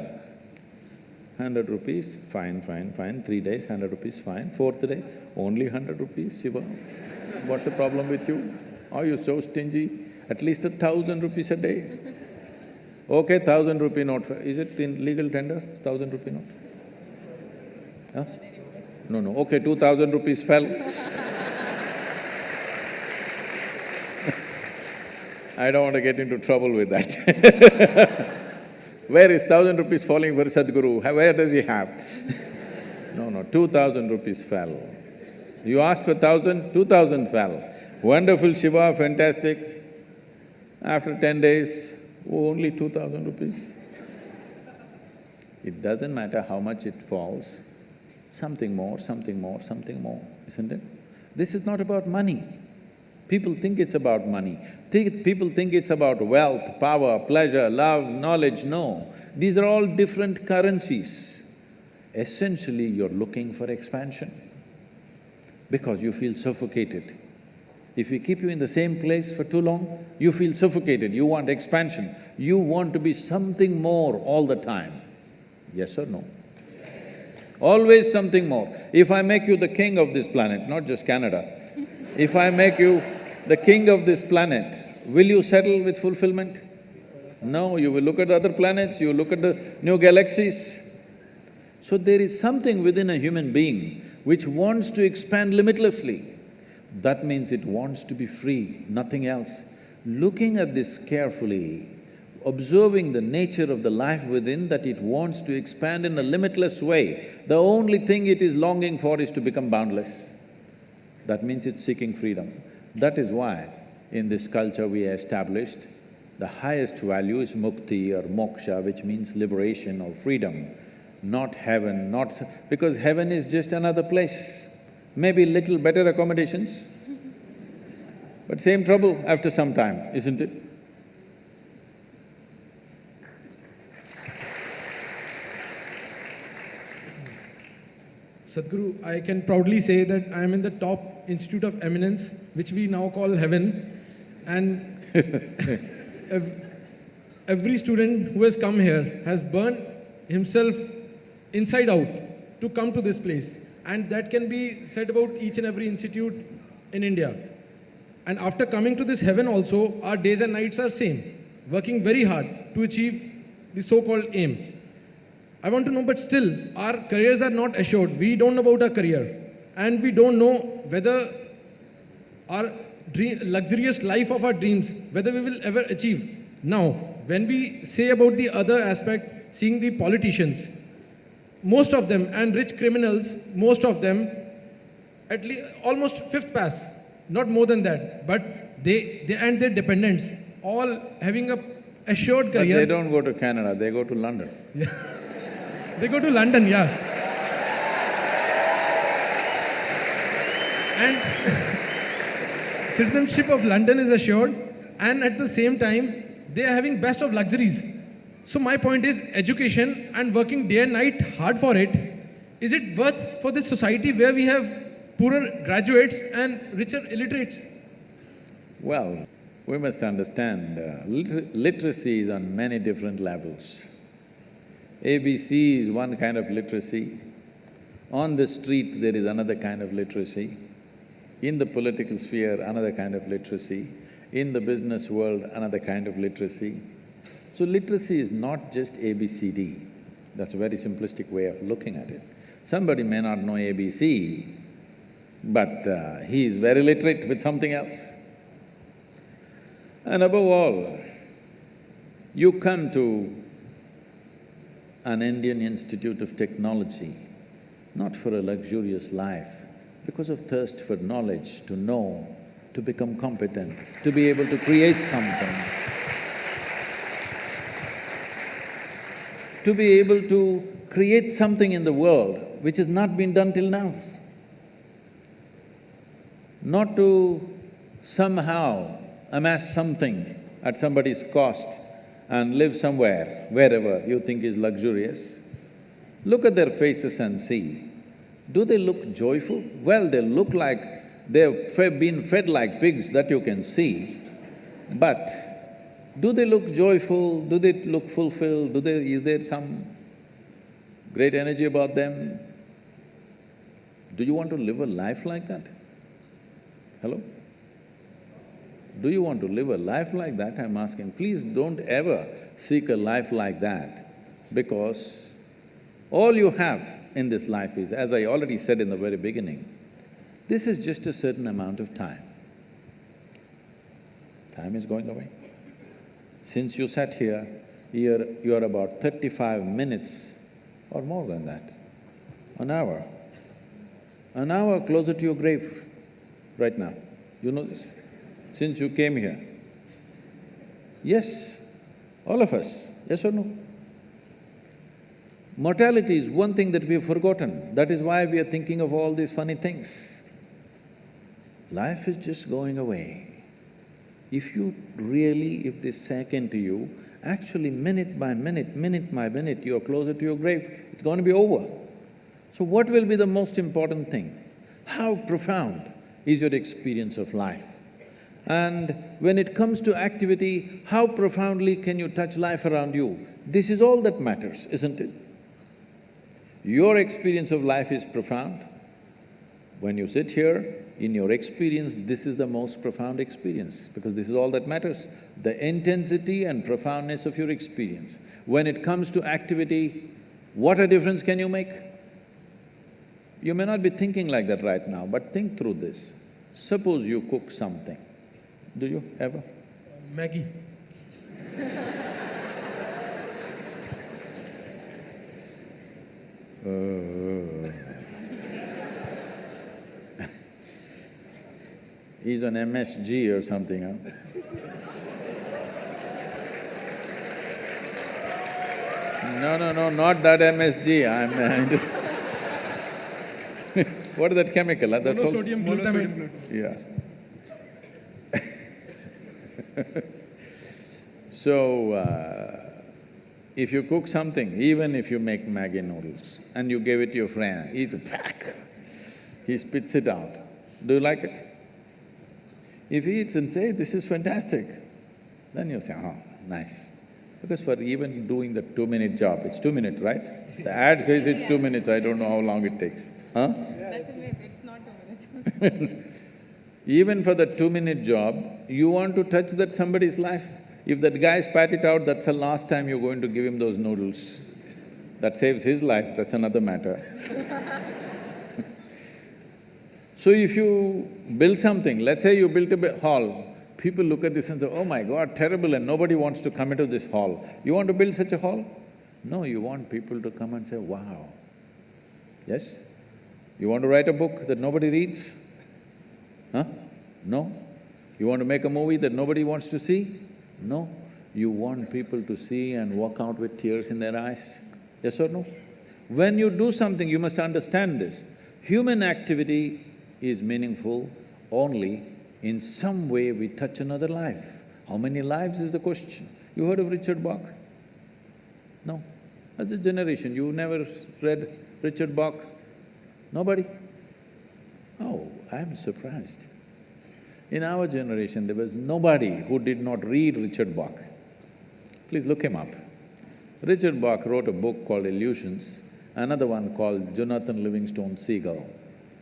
[SPEAKER 1] 100 rupees, fine, 3 days, 100 rupees, fine. Fourth day, only 100 rupees, Shiva. What's the problem with you? Are you so stingy? At least 1,000 rupees a day. Okay, 1,000 rupee note, is it in legal tender, 1,000 rupee note? Huh? No, okay, 2,000 rupees fell. I don't want to get into trouble with that. Where is 1,000 rupees falling for Sadhguru? Where does he have? No, 2,000 rupees fell. You asked for 1,000, 2,000 fell. Wonderful Shiva, fantastic. After 10 days, only 2,000 rupees. It doesn't matter how much it falls, something more, isn't it? This is not about money. People think it's about money. People think it's about wealth, power, pleasure, love, knowledge. No, these are all different currencies. Essentially, you're looking for expansion because you feel suffocated. If we keep you in the same place for too long, you feel suffocated, you want expansion, you want to be something more all the time. Yes or no? Always something more. If I make you the king of this planet, not just Canada, if I make you the king of this planet, will you settle with fulfillment? No, you will look at the other planets, you will look at the new galaxies. So there is something within a human being which wants to expand limitlessly. That means it wants to be free, nothing else. Looking at this carefully, observing the nature of the life within, that it wants to expand in a limitless way, the only thing it is longing for is to become boundless. That means it's seeking freedom. That is why in this culture we established the highest value is mukti or moksha, which means liberation or freedom, not heaven, because heaven is just another place, maybe little better accommodations, but same trouble after some time, isn't it?
[SPEAKER 4] Sadhguru, I can proudly say that I am in the top institute of eminence, which we now call heaven, and every student who has come here has burnt himself inside out to come to this place, and that can be said about each and every institute in India. And after coming to this heaven also, our days and nights are same, working very hard to achieve the so-called aim. I want to know, but still, our careers are not assured. We don't know about our career, and we don't know whether our luxurious life of our dreams, whether we will ever achieve. Now, when we say about the other aspect, seeing the politicians, most of them, and rich criminals, most of them, at least almost fifth pass, not more than that, but they and their dependents, all having a assured career.
[SPEAKER 1] But they don't go to Canada, they go to London.
[SPEAKER 4] Yeah. They go to London, yeah. And citizenship of London is assured, and at the same time, they are having best of luxuries. So my point is, education and working day and night hard for it, is it worth for this society where we have poorer graduates and richer illiterates?
[SPEAKER 1] Well, we must understand, literacy is on many different levels. ABC is one kind of literacy. On the street, there is another kind of literacy. In the political sphere, another kind of literacy. In the business world, another kind of literacy. So literacy is not just ABCD. That's a very simplistic way of looking at it. Somebody may not know ABC, but he is very literate with something else. And above all, you come to an Indian Institute of Technology, not for a luxurious life, because of thirst for knowledge, to know, to become competent, to be able to create something, to be able to create something in the world which has not been done till now. Not to somehow amass something at somebody's cost and live somewhere, wherever you think is luxurious. Look at their faces and see, do they look joyful? Well, they look like they've been fed like pigs, that you can see, but Do they look joyful? Do they look fulfilled? Is there some great energy about them? Do you want to live a life like that? Hello? Do you want to live a life like that? I'm asking. Please don't ever seek a life like that, because all you have in this life is, as I already said in the very beginning, this is just a certain amount of time. Time is going away. Since you sat here, you're about 35 minutes or more than that, an hour closer to your grave right now. You know this? Since you came here. Yes, all of us, yes or no? Mortality is one thing that we've forgotten. That is why we are thinking of all these funny things. Life is just going away. If this sank into you, actually minute by minute, you're closer to your grave, it's going to be over. So what will be the most important thing? How profound is your experience of life? And when it comes to activity, how profoundly can you touch life around you? This is all that matters, isn't it? Your experience of life is profound. When you sit here, in your experience, this is the most profound experience, because this is all that matters, the intensity and profoundness of your experience. When it comes to activity, what a difference can you make? You may not be thinking like that right now, but think through this. Suppose you cook something. Do you ever?
[SPEAKER 4] Maggie.
[SPEAKER 1] He's on MSG or something, huh? No, not that MSG, I'm just what is that chemical, huh? That's also…
[SPEAKER 4] Monosodium glutamate.
[SPEAKER 1] Yeah. So, if you cook something, even if you make Maggi noodles and you give it to your friend, he eats it, pack, he spits it out. Do you like it? If he eats and says, "This is fantastic," then you say, "Oh, nice." Because for even doing the 2-minute job, it's 2 minutes, right? The ad says it's 2 minutes, I don't know how long it takes, huh?
[SPEAKER 3] That's a myth, it's not 2 minutes.
[SPEAKER 1] Even for the 2-minute job, you want to touch that somebody's life. If that guy spat it out, that's the last time you're going to give him those noodles. That saves his life, that's another matter. So if you build something, let's say you built a hall, people look at this and say, "Oh my God, terrible," and nobody wants to come into this hall. You want to build such a hall? No, you want people to come and say, "Wow." Yes? You want to write a book that nobody reads? Huh? No? You want to make a movie that nobody wants to see? No. You want people to see and walk out with tears in their eyes? Yes or no? When you do something, you must understand this. Human activity is meaningful only in some way we touch another life. How many lives is the question? You heard of Richard Bach? No? As a generation, you never read Richard Bach? Nobody? Oh, I'm surprised. In our generation, there was nobody who did not read Richard Bach. Please look him up. Richard Bach wrote a book called Illusions, another one called Jonathan Livingstone Seagull.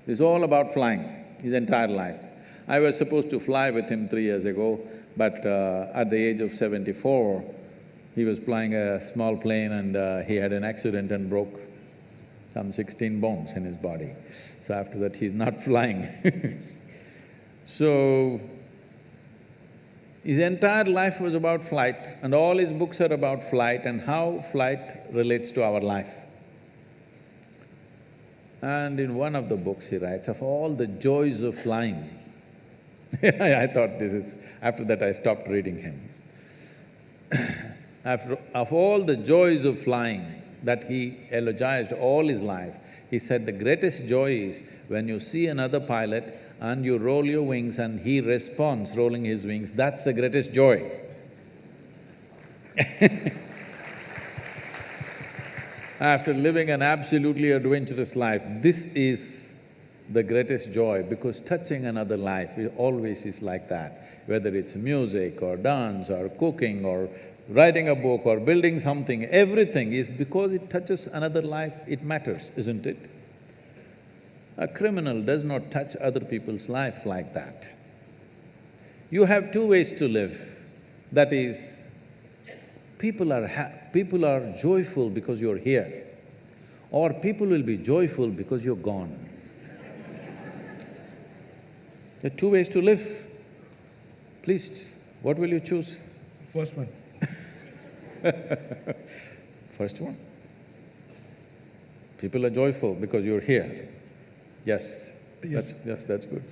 [SPEAKER 1] It's all about flying, his entire life. I was supposed to fly with him 3 years ago, but at the age of 74, he was flying a small plane and he had an accident and broke some 16 bones in his body. So after that, he's not flying. So, his entire life was about flight, and all his books are about flight and how flight relates to our life. And in one of the books he writes, of all the joys of flying, I thought this is… after that I stopped reading him. Of all the joys of flying that he eulogized all his life, he said the greatest joy is when you see another pilot and you roll your wings and he responds rolling his wings, that's the greatest joy. After living an absolutely adventurous life, this is the greatest joy, because touching another life always is like that. Whether it's music or dance or cooking or writing a book or building something, everything is because it touches another life, it matters, isn't it? A criminal does not touch other people's life like that. You have two ways to live. That is, people are joyful because you're here, or people will be joyful because you're gone. There are two ways to live. Please, what will you choose?
[SPEAKER 4] First one.
[SPEAKER 1] First one. People are joyful because you're here. Yes,
[SPEAKER 4] Yes.
[SPEAKER 1] That's good.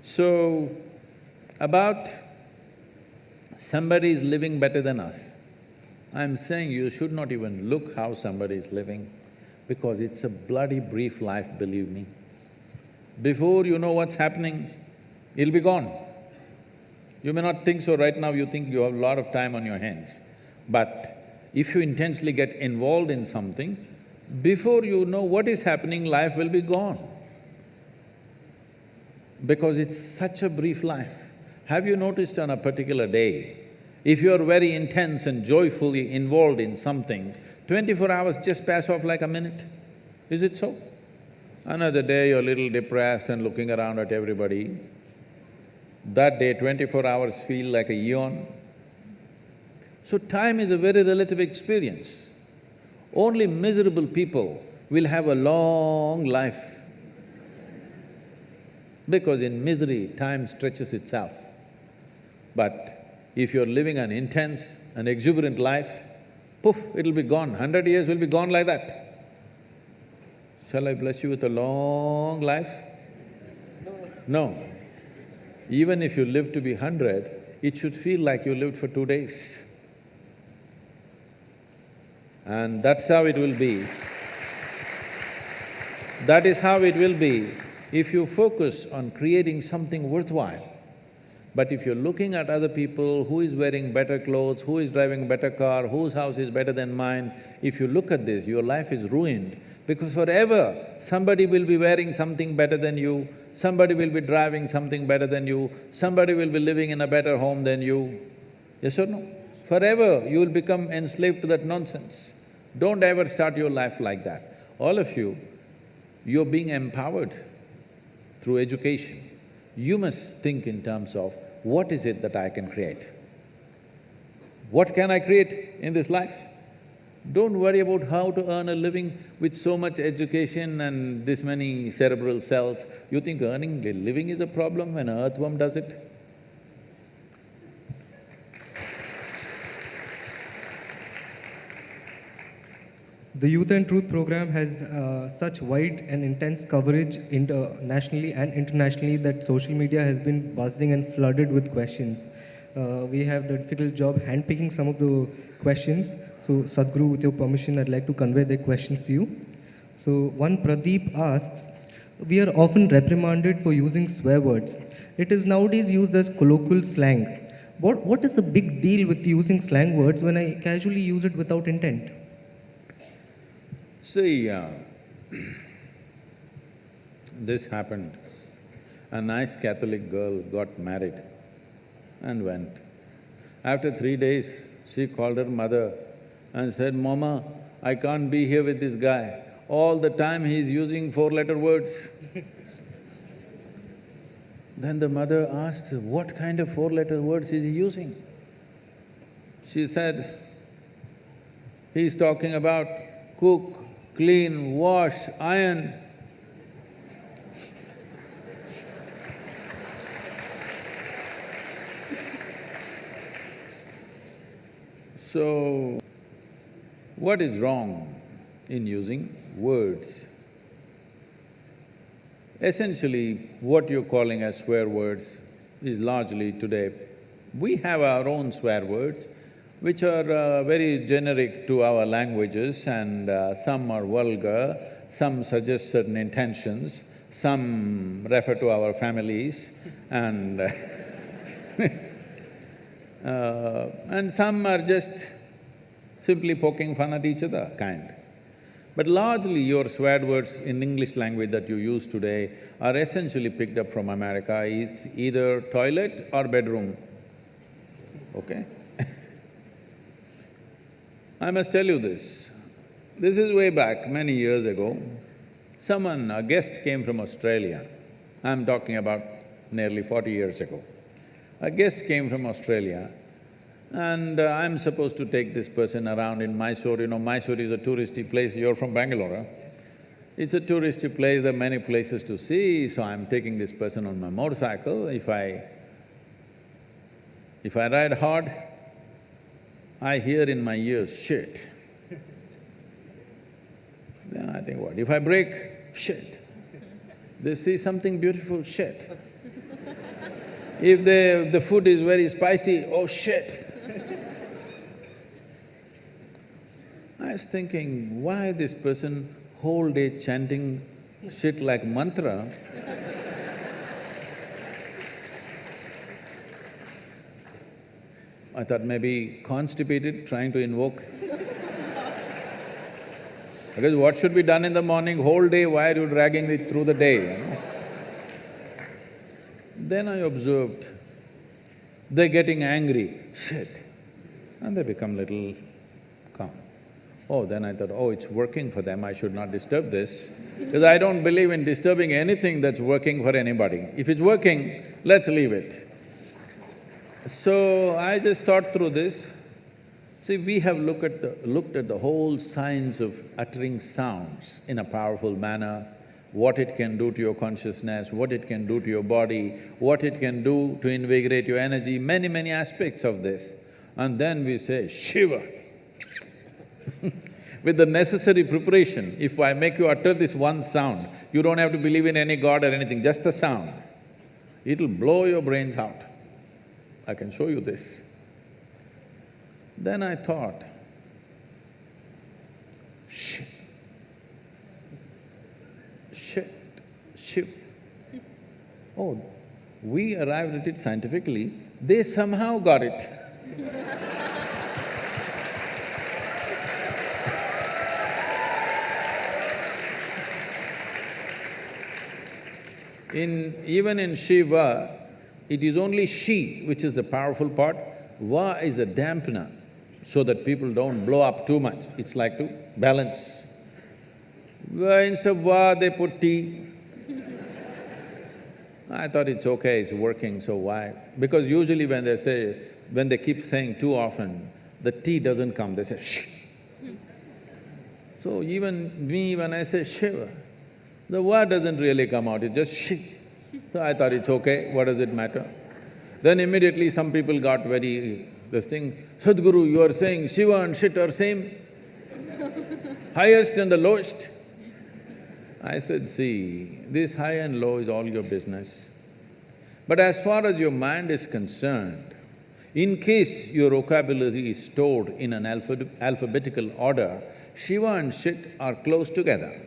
[SPEAKER 1] So, about somebody is living better than us, I'm saying you should not even look how somebody is living, because it's a bloody brief life, believe me. Before you know what's happening, it'll be gone. You may not think so right now, you think you have a lot of time on your hands. But if you intensely get involved in something, before you know what is happening, life will be gone. Because it's such a brief life. Have you noticed on a particular day, if you're very intense and joyfully involved in something, 24 hours just pass off like a minute? Is it so? Another day you're a little depressed and looking around at everybody. That day, 24 hours feel like a eon. So time is a very relative experience. Only miserable people will have a long life, because in misery, time stretches itself. But if you're living an intense and exuberant life, poof, it'll be gone. 100 years will be gone like that. Shall I bless you with a long life? No. Even if you live to be 100, it should feel like you lived for 2 days. And that's how it will be. That is how it will be if you focus on creating something worthwhile. But if you're looking at other people, who is wearing better clothes, who is driving a better car, whose house is better than mine, if you look at this, your life is ruined, because forever somebody will be wearing something better than you, somebody will be driving something better than you, somebody will be living in a better home than you. Yes or no? Forever you will become enslaved to that nonsense. Don't ever start your life like that. All of you, you're being empowered through education. You must think in terms of, what is it that I can create? What can I create in this life? Don't worry about how to earn a living with so much education and this many cerebral cells. You think earning a living is a problem when an earthworm does it?
[SPEAKER 2] The Youth and Truth program has such wide and intense coverage nationally and internationally that social media has been buzzing and flooded with questions. We have the difficult job handpicking some of the questions. So, Sadhguru, with your permission, I'd like to convey the questions to you. So, one Pradeep asks, we are often reprimanded for using swear words. It is nowadays used as colloquial slang. What is the big deal with using slang words when I casually use it without intent?
[SPEAKER 1] See, this happened. A nice Catholic girl got married and went. After 3 days, she called her mother and said, "Mama, I can't be here with this guy. All the time he's using 4-letter words." Then the mother asked, "What kind of 4-letter words is he using?" She said, "He's talking about cook, clean, wash, iron." So, what is wrong in using words? Essentially, what you're calling as swear words is largely today, we have our own swear words, which are very generic to our languages, and some are vulgar, some suggest certain intentions, some refer to our families, and and some are just simply poking fun at each other, kind. But largely your swear words in English language that you use today are essentially picked up from America. It's either toilet or bedroom, okay? I must tell you this. This is way back, many years ago. A guest came from Australia. I'm talking about nearly 40 years ago. A guest came from Australia and I'm supposed to take this person around in Mysore. You know, Mysore is a touristy place. You're from Bangalore, huh? It's a touristy place, there are many places to see, so I'm taking this person on my motorcycle. If I ride hard, I hear in my ears, shit. Then I think, what? If I brake, shit. They see something beautiful, shit. If the food is very spicy, oh shit. I was thinking, why this person whole day chanting shit like mantra? I thought maybe constipated, trying to invoke. Because what should be done in the morning, whole day, why are you dragging it through the day, you know? Then I observed, they're getting angry, shit, and they become little calm. Oh, then I thought, oh, it's working for them, I should not disturb this, because I don't believe in disturbing anything that's working for anybody. If it's working, let's leave it. So I just thought through this. See, we have looked at the whole science of uttering sounds in a powerful manner, what it can do to your consciousness, what it can do to your body, what it can do to invigorate your energy, many aspects of this. And then we say, Shiva. With the necessary preparation, if I make you utter this one sound, you don't have to believe in any god or anything, just the sound. It'll blow your brains out. I can show you this. Then I thought, shit, shiv. Oh, we arrived at it scientifically, they somehow got it. Even in Shiva, it is only Shi which is the powerful part, Va is a dampener, so that people don't blow up too much. It's like to balance. Instead of Va, they put T. I thought it's okay, it's working, so why? Because usually when they keep saying too often, the T doesn't come, they say shh. So even me, when I say Shiva, the word doesn't really come out, it's just shi. So I thought it's okay, what does it matter? Then immediately some people got very… this thing, Sadhguru, you are saying Shiva and shit are same? Highest and the lowest? I said, see, this high and low is all your business. But as far as your mind is concerned, in case your vocabulary is stored in an alphabetical order, Shiva and shit are close together.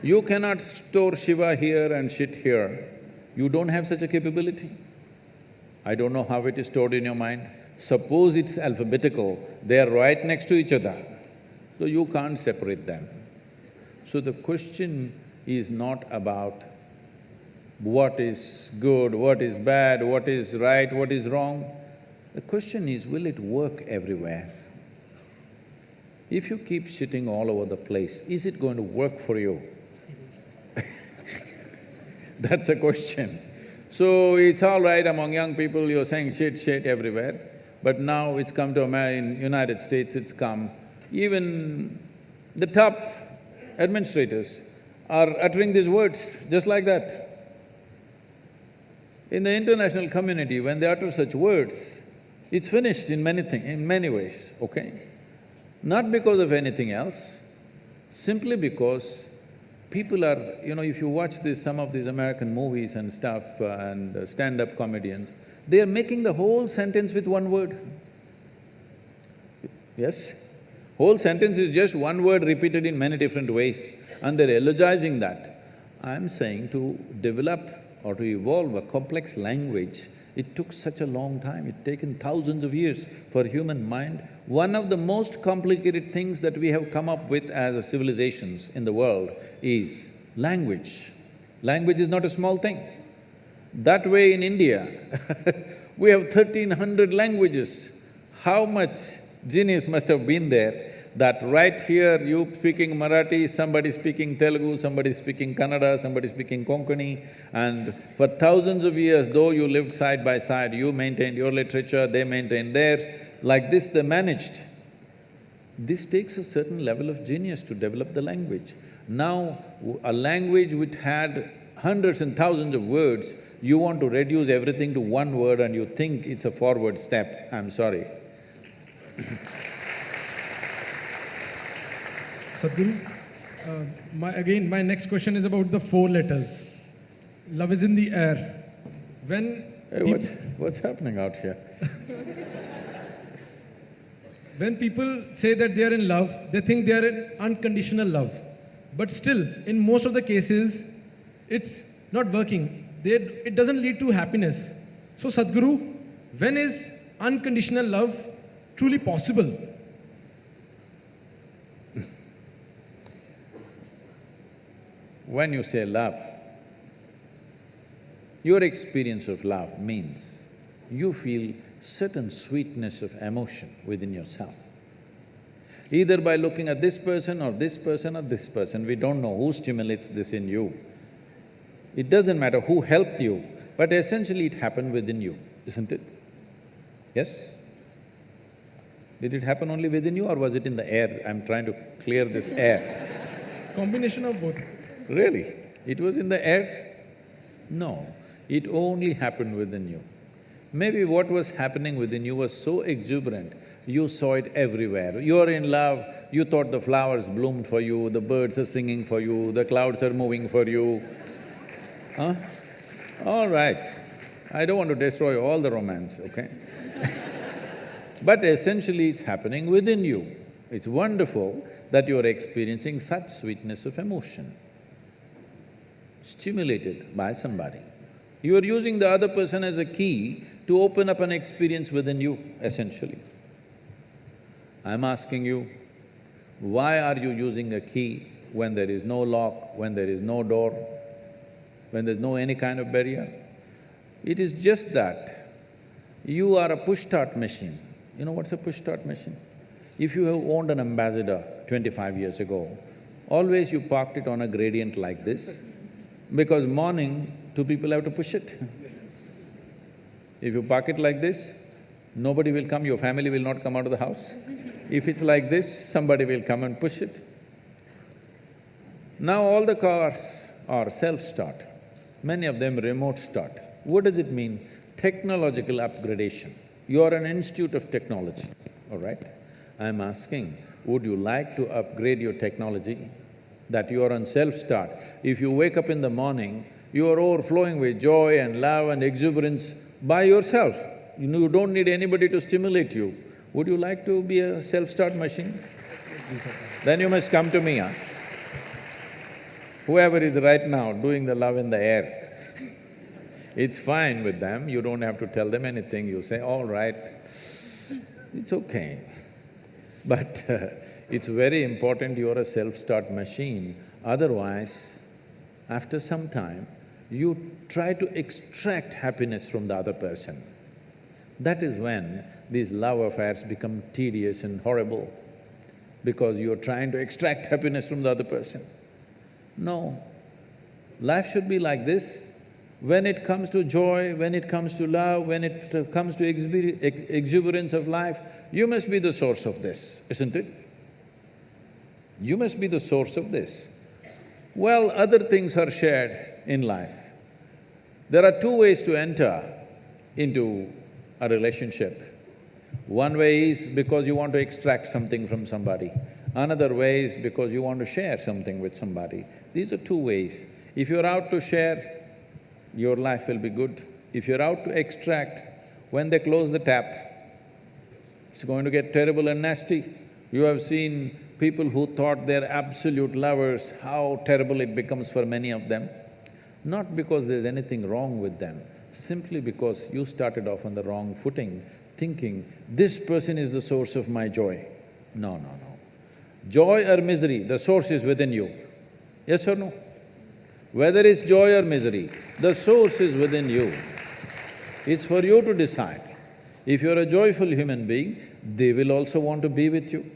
[SPEAKER 1] You cannot store Shiva here and shit here. You don't have such a capability. I don't know how it is stored in your mind. Suppose it's alphabetical, they are right next to each other, so you can't separate them. So the question is not about what is good, what is bad, what is right, what is wrong. The question is, will it work everywhere? If you keep shitting all over the place, is it going to work for you? That's a question. So it's all right among young people, you're saying shit everywhere, but now it's come to in United States, it's come. Even the top administrators are uttering these words just like that. In the international community, when they utter such words, it's finished in many ways, okay? Not because of anything else, simply because people are… if you watch some of these American movies and stuff and stand-up comedians, they are making the whole sentence with one word. Yes? Whole sentence is just one word repeated in many different ways, and they're elogizing that. I'm saying to develop or to evolve a complex language, It took such a long time, it's taken thousands of years for human mind. One of the most complicated things that we have come up with as a civilizations in the world is language. Language is not a small thing. That way in India, we have 1,300 languages. How much genius must have been there that right here you speaking Marathi, somebody speaking Telugu, somebody speaking Kannada, somebody speaking Konkani, and for thousands of years, though you lived side by side, you maintained your literature, they maintained theirs, like this they managed. This takes a certain level of genius to develop the language. Now, a language which had hundreds and thousands of words, you want to reduce everything to one word and you think it's a forward step. I'm sorry.
[SPEAKER 4] Sadhguru, my next question is about the 4 letters. Love is in the air. When
[SPEAKER 1] Hey, what's happening out here?
[SPEAKER 4] when people say that they are in love, they think they are in unconditional love. But still, in most of the cases, it's not working. It doesn't lead to happiness. So Sadhguru, when is unconditional love truly possible?
[SPEAKER 1] When you say love, your experience of love means you feel certain sweetness of emotion within yourself. Either by looking at this person or this person or this person, we don't know who stimulates this in you. It doesn't matter who helped you, but essentially it happened within you, isn't it? Yes? Did it happen only within you or was it in the air? I'm trying to clear this air.
[SPEAKER 4] Combination of both.
[SPEAKER 1] Really? It was in the air? No, it only happened within you. Maybe what was happening within you was so exuberant, you saw it everywhere. You are in love, you thought the flowers bloomed for you, the birds are singing for you, the clouds are moving for you. Huh? All right, I don't want to destroy all the romance, okay? But essentially it's happening within you. It's wonderful that you are experiencing such sweetness of emotion, stimulated by somebody. You are using the other person as a key to open up an experience within you, essentially. I'm asking you, why are you using a key when there is no lock, when there is no door, when there's no any kind of barrier? It is just that you are a push-start machine. You know what's a push-start machine? If you have owned an Ambassador 25 years ago, always you parked it on a gradient like this, because morning, 2 people have to push it. If you park it like this, nobody will come, your family will not come out of the house. If it's like this, somebody will come and push it. Now all the cars are self-start, many of them remote start. What does it mean? Technological upgradation. You are an institute of technology, all right? I'm asking, would you like to upgrade your technology that you are on self-start? If you wake up in the morning, you are overflowing with joy and love and exuberance by yourself. You don't need anybody to stimulate you. Would you like to be a self-start machine? Then you must come to me, huh? Whoever is right now doing the love in the air, it's fine with them, you don't have to tell them anything, you say, all right, it's okay. But it's very important you're a self-start machine, otherwise, after some time, you try to extract happiness from the other person. That is when these love affairs become tedious and horrible, because you're trying to extract happiness from the other person. No, life should be like this. When it comes to joy, when it comes to love, when it comes to exuberance of life, you must be the source of this, isn't it? You must be the source of this. Well, other things are shared in life. There are 2 ways to enter into a relationship. One way is because you want to extract something from somebody. Another way is because you want to share something with somebody. These are 2 ways. If you're out to share, your life will be good. If you're out to extract, when they close the tap, it's going to get terrible and nasty. You have seen people who thought they're absolute lovers, how terrible it becomes for many of them. Not because there's anything wrong with them, simply because you started off on the wrong footing, thinking, this person is the source of my joy. No, no, no. Joy or misery, the source is within you. Yes or no? Whether it's joy or misery, the source is within you. It's for you to decide. If you're a joyful human being, they will also want to be with you.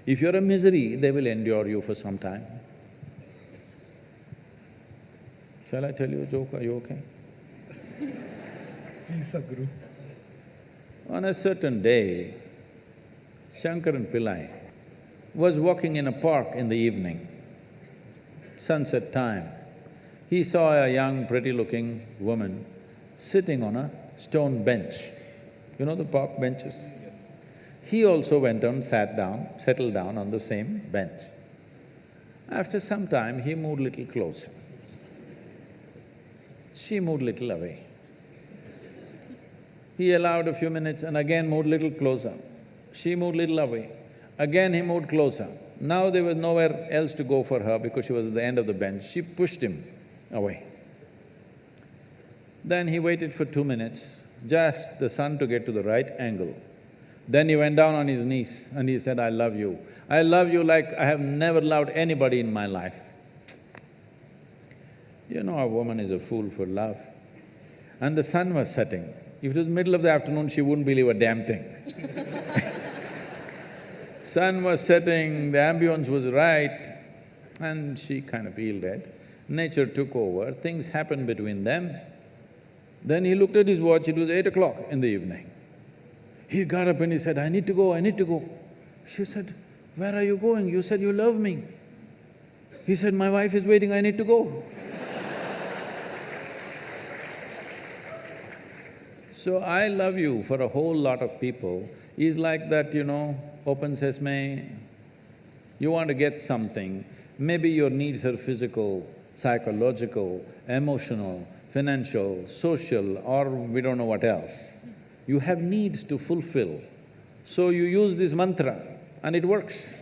[SPEAKER 1] If you're a misery, they will endure you for some time. Shall I tell you a joke? Are you okay?
[SPEAKER 4] Please, Sadhguru.
[SPEAKER 1] On a certain day, Shankaran Pillai was walking in a park in the evening, sunset time. He saw a young, pretty-looking woman sitting on a stone bench. You know the park benches? He also went and sat down, settled down on the same bench. After some time, he moved little closer. She moved little away. He allowed a few minutes and again moved little closer. She moved little away. Again he moved closer. Now there was nowhere else to go for her because she was at the end of the bench. She pushed him away. Then he waited for 2 minutes, just the sun to get to the right angle. Then he went down on his knees and he said, I love you. I love you like I have never loved anybody in my life. You know, a woman is a fool for love. And the sun was setting. If it was middle of the afternoon, she wouldn't believe a damn thing. Sun was setting, the ambience was right, and she kind of yielded. Nature took over, things happened between them. Then he looked at his watch, it was 8 o'clock in the evening. He got up and he said, I need to go, I need to go. She said, where are you going? You said you love me. He said, my wife is waiting, I need to go. So, I love you for a whole lot of people is like that, you know, open sesame. You want to get something, maybe your needs are physical, psychological, emotional, financial, social, or we don't know what else. You have needs to fulfill. So you use this mantra and it works.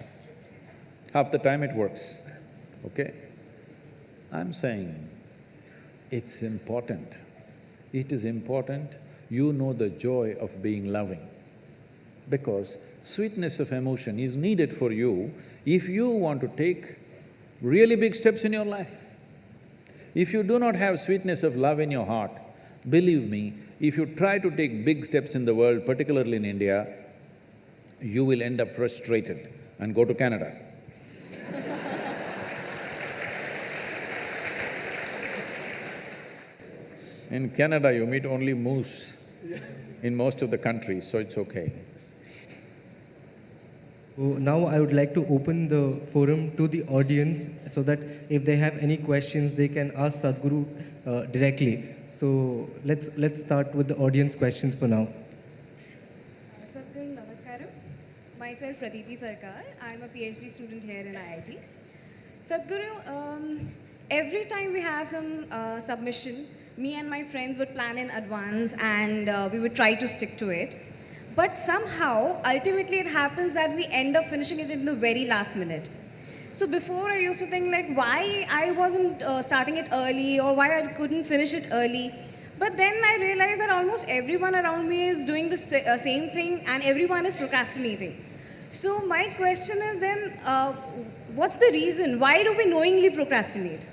[SPEAKER 1] Half the time it works, okay? I'm saying it's important. It is important you know the joy of being loving. Because sweetness of emotion is needed for you if you want to take really big steps in your life. If you do not have sweetness of love in your heart, believe me, if you try to take big steps in the world, particularly in India, you will end up frustrated and go to Canada. In Canada, you meet only moose in most of the countries, so it's okay.
[SPEAKER 2] So now I would like to open the forum to the audience so that if they have any questions, they can ask Sadhguru directly. So let's start with the audience questions for now.
[SPEAKER 5] Sadhguru, namaskaram. Myself, Pratiti Sarkar. I'm a PhD student here in IIT. Sadhguru, every time we have some submission, me and my friends would plan in advance and we would try to stick to it. But somehow, ultimately it happens that we end up finishing it in the very last minute. So before I used to think like why I wasn't starting it early or why I couldn't finish it early. But then I realized that almost everyone around me is doing the same thing and everyone is procrastinating. So my question is then, what's the reason? Why do we knowingly procrastinate?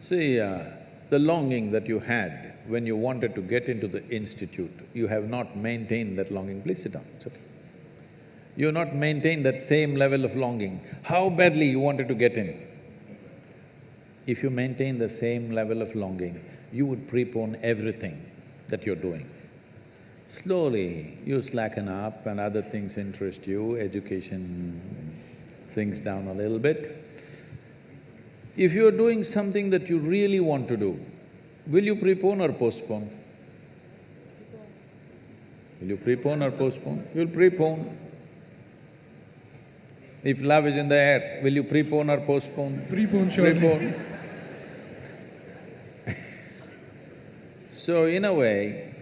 [SPEAKER 1] See, the longing that you had when you wanted to get into the institute, you have not maintained that longing. Please sit down, it's okay. You have not maintained that same level of longing. How badly you wanted to get in. If you maintain the same level of longing, you would prepone everything that you're doing. Slowly, you slacken up and other things interest you, education sinks down a little bit. If you're doing something that you really want to do, will you prepone or postpone? Will you prepone or postpone? You'll prepone. If love is in the air, will you prepone or postpone?
[SPEAKER 4] Prepone, surely.
[SPEAKER 1] Prepone. So in a way,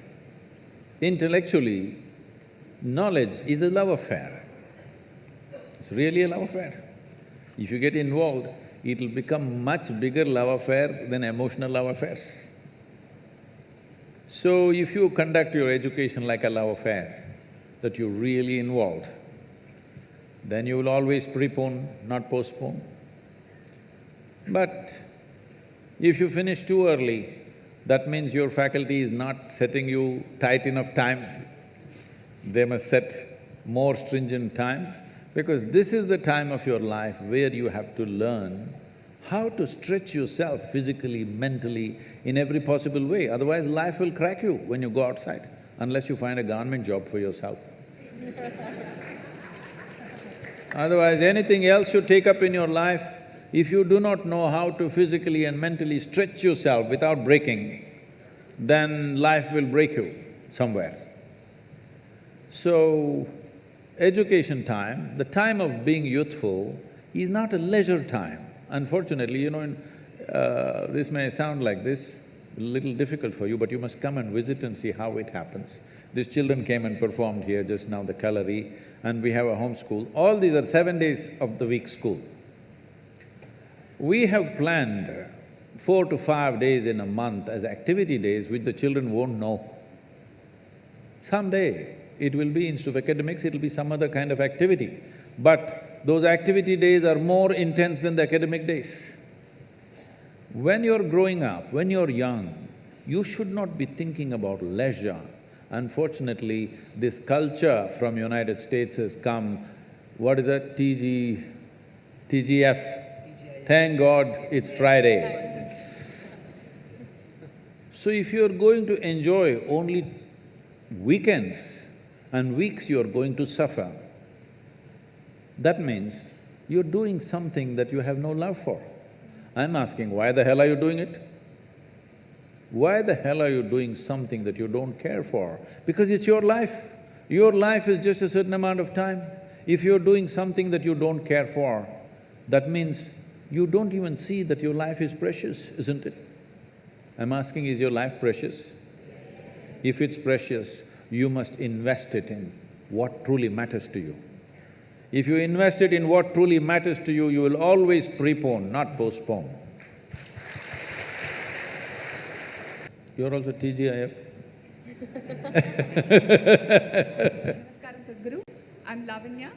[SPEAKER 1] intellectually, knowledge is a love affair. It's really a love affair. If you get involved, it'll become much bigger love affair than emotional love affairs. So if you conduct your education like a love affair, that you're really involved, then you will always prepone, not postpone. But if you finish too early, that means your faculty is not setting you tight enough time. They must set more stringent time, because this is the time of your life where you have to learn how to stretch yourself physically, mentally, in every possible way. Otherwise, life will crack you when you go outside, unless you find a government job for yourself. Otherwise, anything else you take up in your life, if you do not know how to physically and mentally stretch yourself without breaking, then life will break you somewhere. So, education time, the time of being youthful, is not a leisure time. Unfortunately, this may sound like this, a little difficult for you, but you must come and visit and see how it happens. These children came and performed here just now, the Kalari, and we have a home school. All these are 7 days of the week school. We have planned 4 to 5 days in a month as activity days which the children won't know. Someday, it will be, instead of academics, it'll be some other kind of activity. But those activity days are more intense than the academic days. When you're growing up, when you're young, you should not be thinking about leisure. Unfortunately, this culture from United States has come, what is that, TGF? Thank God it's Friday. So if you're going to enjoy only weekends and weeks, you're going to suffer. That means you're doing something that you have no love for. I'm asking, why the hell are you doing it? Why the hell are you doing something that you don't care for? Because it's your life. Your life is just a certain amount of time. If you're doing something that you don't care for, that means you don't even see that your life is precious, isn't it? I'm asking, is your life precious? If it's precious, you must invest it in what truly matters to you. If you invest it in what truly matters to you, you will always prepone, not postpone. You're also TGIF?
[SPEAKER 6] Namaskaram, Sadhguru. I'm Lavanya.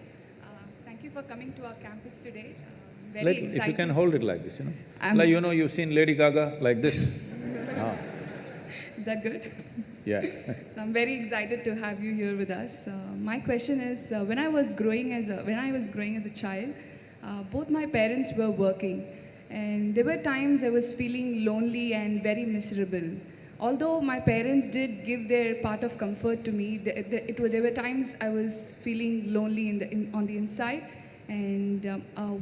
[SPEAKER 6] Thank you for coming to our campus today. Very
[SPEAKER 1] Little,
[SPEAKER 6] excited.
[SPEAKER 1] if you can hold it like this, Like, you've seen Lady Gaga like this. Ah.
[SPEAKER 6] Is that good?
[SPEAKER 1] Yeah.
[SPEAKER 6] So I'm very excited to have you here with us. My question is, when I was growing as a child, both my parents were working, and there were times I was feeling lonely and very miserable. Although my parents did give their part of comfort to me, there were times I was feeling lonely on the inside. And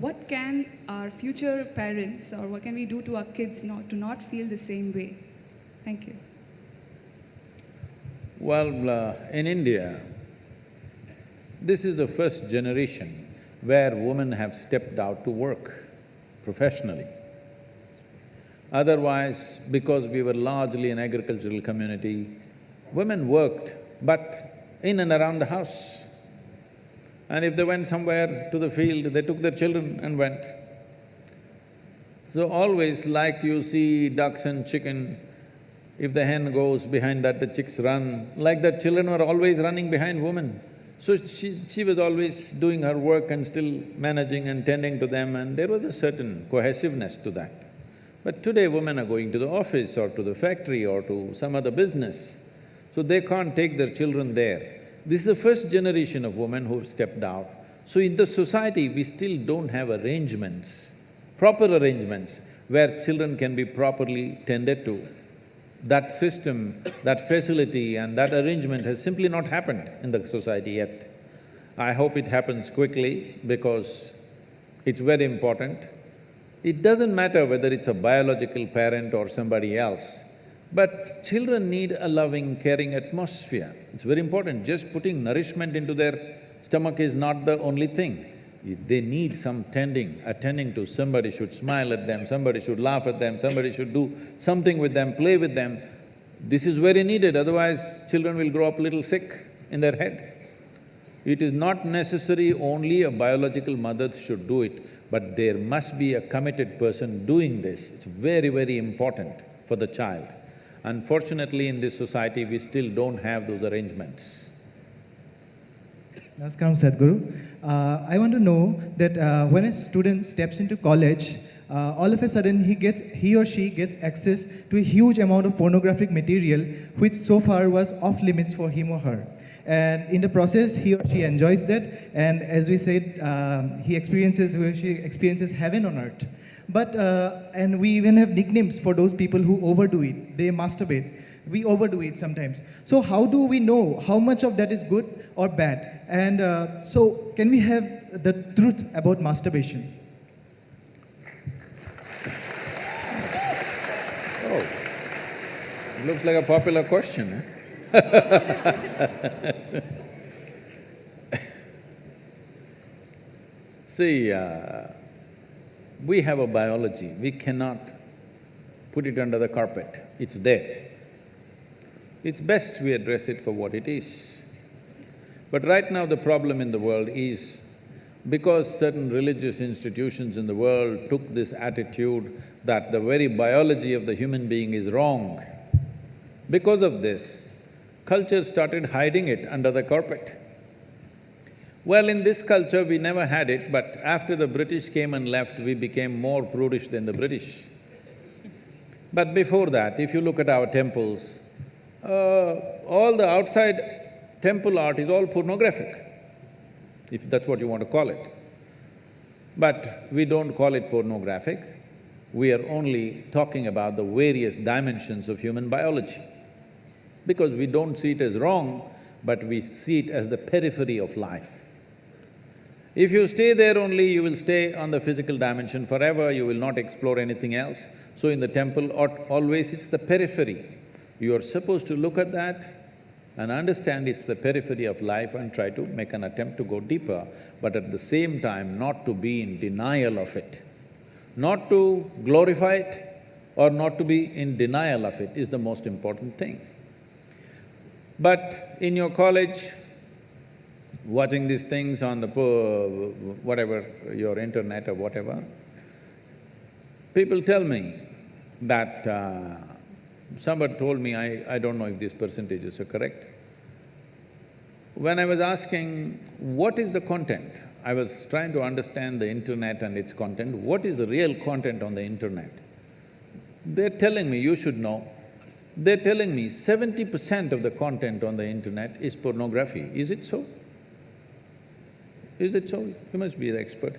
[SPEAKER 6] what can our future parents, or what can we do to our kids to not feel the same way? Thank you.
[SPEAKER 1] Well, in India, this is the first generation where women have stepped out to work professionally. Otherwise, because we were largely an agricultural community, women worked, but in and around the house. And if they went somewhere to the field, they took their children and went. So always, like you see ducks and chicken, if the hen goes, behind that the chicks run, like that children were always running behind women. So she was always doing her work and still managing and tending to them, and there was a certain cohesiveness to that. But today women are going to the office or to the factory or to some other business, so they can't take their children there. This is the first generation of women who've stepped out. So in the society, we still don't have arrangements, proper arrangements, where children can be properly tended to. That system, that facility and that arrangement has simply not happened in the society yet. I hope it happens quickly because it's very important. It doesn't matter whether it's a biological parent or somebody else, but children need a loving, caring atmosphere. It's very important. Just putting nourishment into their stomach is not the only thing. They need some attending to. Somebody should smile at them, somebody should laugh at them, somebody should do something with them, play with them. This is very needed, otherwise children will grow up a little sick in their head. It is not necessary only a biological mother should do it, but there must be a committed person doing this. It's very, very important for the child. Unfortunately, in this society, we still don't have those arrangements.
[SPEAKER 7] Namaskaram, Sadhguru. I want to know that when a student steps into college, all of a sudden he or she gets access to a huge amount of pornographic material which so far was off limits for him or her. And in the process, he or she enjoys that, and as we said, he or she experiences heaven on earth. But, and we even have nicknames for those people who overdo it. They masturbate. We overdo it sometimes. So how do we know how much of that is good or bad? And so can we have the truth about masturbation?
[SPEAKER 1] Oh, looks like a popular question, eh? See, we have a biology. We cannot put it under the carpet. It's there. It's best we address it for what it is. But right now the problem in the world is because certain religious institutions in the world took this attitude that the very biology of the human being is wrong, because of this, culture started hiding it under the carpet. Well, in this culture we never had it, but after the British came and left, we became more prudish than the British. But before that, if you look at our temples, all the outside temple art is all pornographic, if that's what you want to call it. But we don't call it pornographic, we are only talking about the various dimensions of human biology. Because we don't see it as wrong, but we see it as the periphery of life. If you stay there only, you will stay on the physical dimension forever, you will not explore anything else. So in the temple, always it's the periphery. You are supposed to look at that and understand it's the periphery of life and try to make an attempt to go deeper, but at the same time not to be in denial of it. Not to glorify it or not to be in denial of it is the most important thing. But in your college, watching these things on the whatever, your internet or whatever, people tell me that somebody told me, I don't know if these percentages are correct. When I was asking, what is the content? I was trying to understand the internet and its content. What is the real content on the internet? They're telling me, you should know, they're telling me 70% of the content on the internet is pornography. Is it so? Is it so? You must be the expert.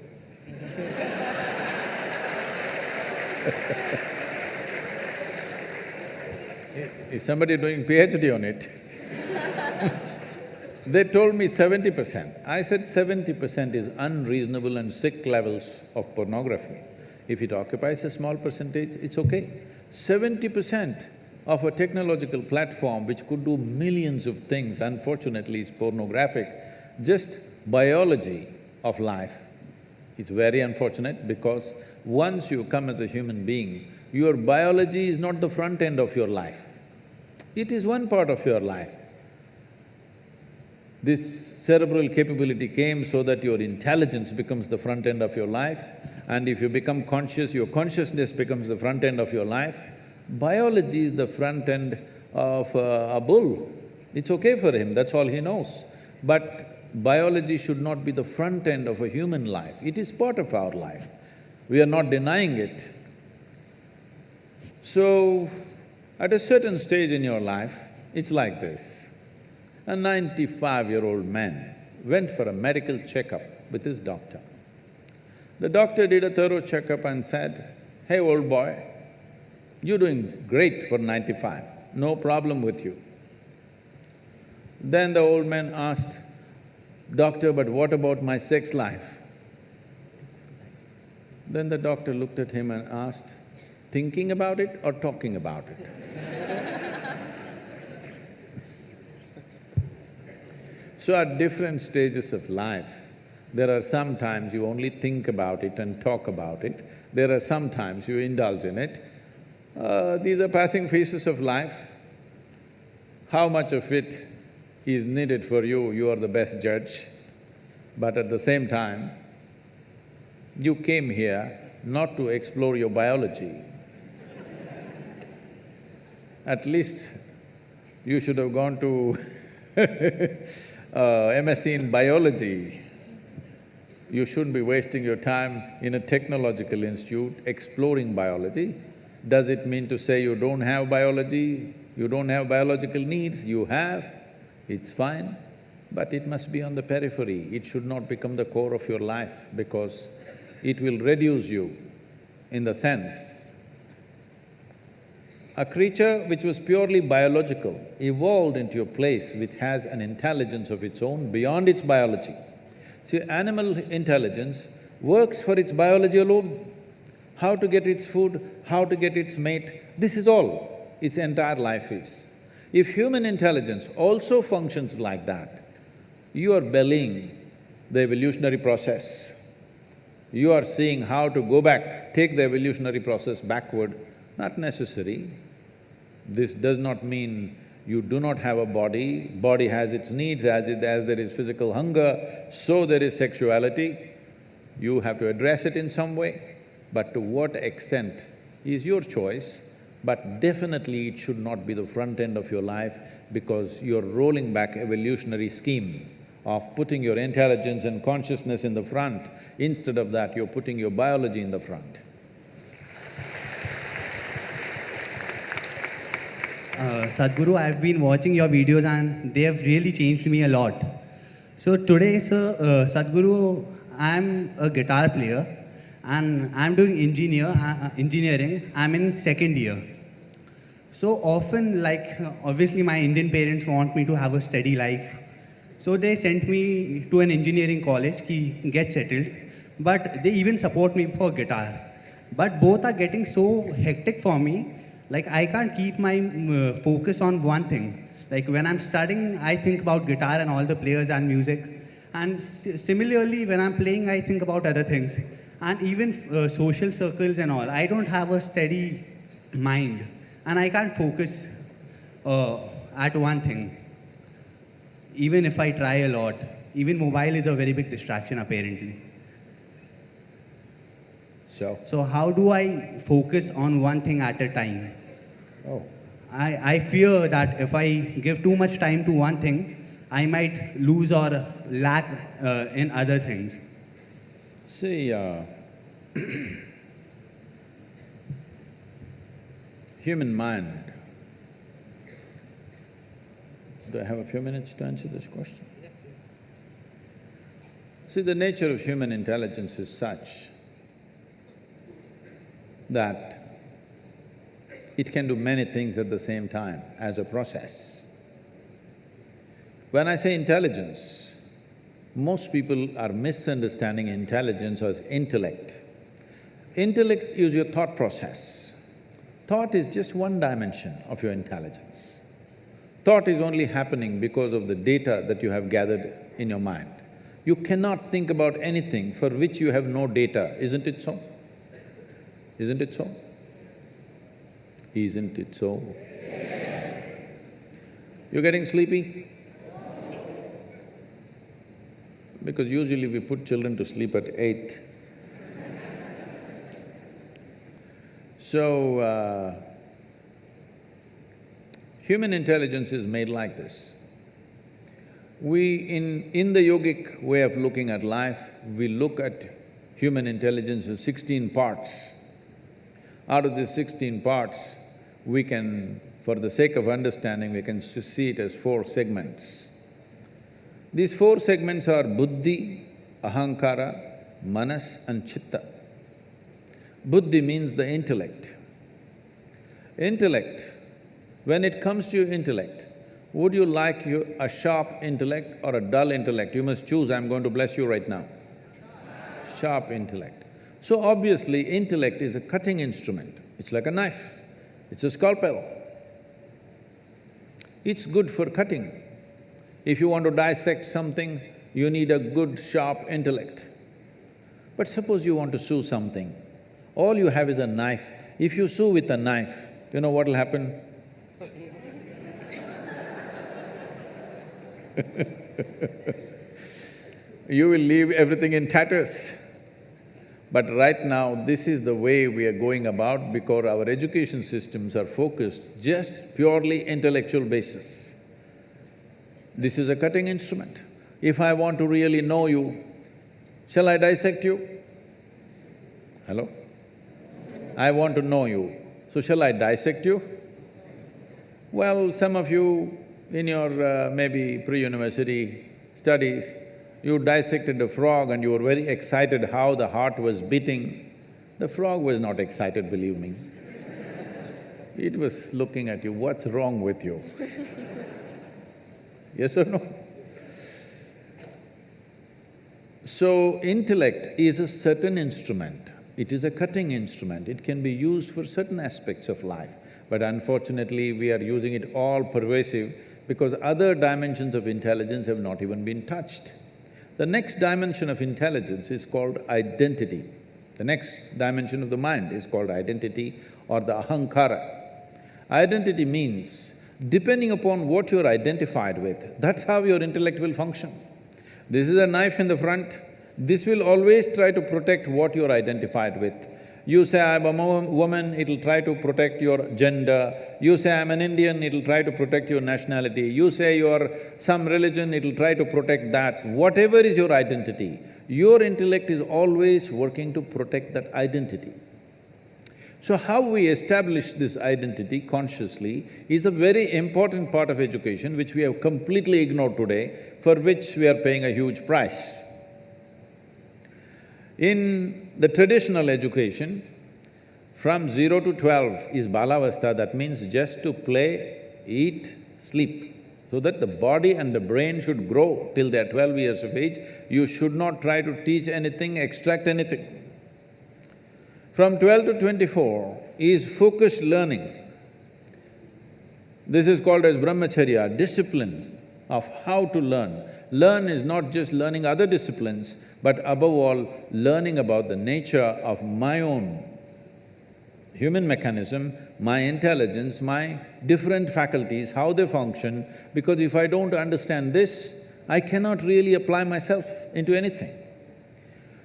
[SPEAKER 1] Is somebody doing PhD on it? They told me 70%. I said 70% is unreasonable and sick levels of pornography. If it occupies a small percentage, it's okay. 70% of a technological platform which could do millions of things, unfortunately is pornographic. Just biology of life. It's very unfortunate because once you come as a human being, your biology is not the front end of your life. It is one part of your life. This cerebral capability came so that your intelligence becomes the front end of your life, and if you become conscious, your consciousness becomes the front end of your life. Biology is the front end of a bull. It's okay for him, that's all he knows. But biology should not be the front end of a human life, it is part of our life. We are not denying it. So, at a certain stage in your life, it's like this. A 95-year-old man went for a medical checkup with his doctor. The doctor did a thorough checkup and said, "Hey, old boy, you're doing great for 95, no problem with you." Then the old man asked, "Doctor, but what about my sex life?" Then the doctor looked at him and asked, "Thinking about it or talking about it?" So at different stages of life, there are some times you only think about it and talk about it, there are some times you indulge in it. These are passing phases of life. How much of it is needed for you, you are the best judge. But at the same time, you came here not to explore your biology. At least you should have gone to MSc in biology. You shouldn't be wasting your time in a technological institute exploring biology. Does it mean to say you don't have biology, you don't have biological needs? You have, it's fine, but it must be on the periphery. It should not become the core of your life because it will reduce you in the sense. A creature which was purely biological evolved into a place which has an intelligence of its own beyond its biology. See, animal intelligence works for its biology alone. How to get its food, how to get its mate, this is all its entire life is. If human intelligence also functions like that, you are bellying the evolutionary process. You are seeing how to go back, take the evolutionary process backward, not necessary. This does not mean you do not have a body, body has its needs, as there is physical hunger, so there is sexuality. You have to address it in some way, but to what extent is your choice, but definitely it should not be the front end of your life because you're rolling back evolutionary scheme of putting your intelligence and consciousness in the front. Instead of that, you're putting your biology in the front.
[SPEAKER 8] Sadhguru, I've been watching your videos and they have really changed me a lot. So today, sir, Sadhguru, I'm a guitar player and I'm doing engineering. I'm in second year. So often, like, obviously my Indian parents want me to have a steady life. So they sent me to an engineering college, ki get settled, but they even support me for guitar. But both are getting so hectic for me, like I can't keep my focus on one thing. Like when I'm studying, I think about guitar and all the players and music. And similarly, when I'm playing, I think about other things. And even social circles and all. I don't have a steady mind. And I can't focus at one thing. Even if I try a lot. Even mobile is a very big distraction, apparently. So how do I focus on one thing at a time? I fear that if I give too much time to one thing, I might lose or lack in other things.
[SPEAKER 1] See, human mind… Do I have a few minutes to answer this question? Yes. See, the nature of human intelligence is such that it can do many things at the same time as a process. When I say intelligence, most people are misunderstanding intelligence as intellect. Intellect is your thought process. Thought is just one dimension of your intelligence. Thought is only happening because of the data that you have gathered in your mind. You cannot think about anything for which you have no data, isn't it so? Isn't it so? Isn't it so? Yes. You're getting sleepy? Because usually we put children to sleep at 8. So, human intelligence is made like this. In the yogic way of looking at life, we look at human intelligence as 16 parts. Out of these 16 parts, we can, for the sake of understanding, we can see it as 4 segments. These 4 segments are buddhi, ahankara, manas and chitta. Buddhi means the intellect. Intellect, when it comes to your intellect, would you like a sharp intellect or a dull intellect? You must choose, I'm going to bless you right now. Sharp intellect. So obviously, intellect is a cutting instrument. It's like a knife, it's a scalpel. It's good for cutting. If you want to dissect something, you need a good, sharp intellect. But suppose you want to sew something, all you have is a knife. If you sew with a knife, you know what'll happen? You will leave everything in tatters. But right now, this is the way we are going about because our education systems are focused just purely intellectual basis. This is a cutting instrument. If I want to really know you, shall I dissect you? Hello? I want to know you, so shall I dissect you? Well, some of you in your maybe pre-university studies, you dissected a frog and you were very excited how the heart was beating. The frog was not excited, believe me. It was looking at you, what's wrong with you? Yes or no? So, intellect is a certain instrument. It is a cutting instrument. It can be used for certain aspects of life. But unfortunately, we are using it all pervasive because other dimensions of intelligence have not even been touched. The next dimension of intelligence is called identity. The next dimension of the mind is called identity or the ahankara. Identity means, depending upon what you're identified with, that's how your intellect will function. This is a knife in the front, this will always try to protect what you're identified with. You say, I'm a woman, it'll try to protect your gender. You say, I'm an Indian, it'll try to protect your nationality. You say you're some religion, it'll try to protect that. Whatever is your identity, your intellect is always working to protect that identity. So how we establish this identity consciously is a very important part of education which we have completely ignored today, for which we are paying a huge price. In the traditional education, from 0 to 12 is balavastha, that means just to play, eat, sleep. So that the body and the brain should grow till they're 12 years of age, you should not try to teach anything, extract anything. From 12 to 24 is focused learning. This is called as brahmacharya, discipline of how to learn. Learn is not just learning other disciplines, but above all, learning about the nature of my own human mechanism, my intelligence, my different faculties, how they function, because if I don't understand this, I cannot really apply myself into anything.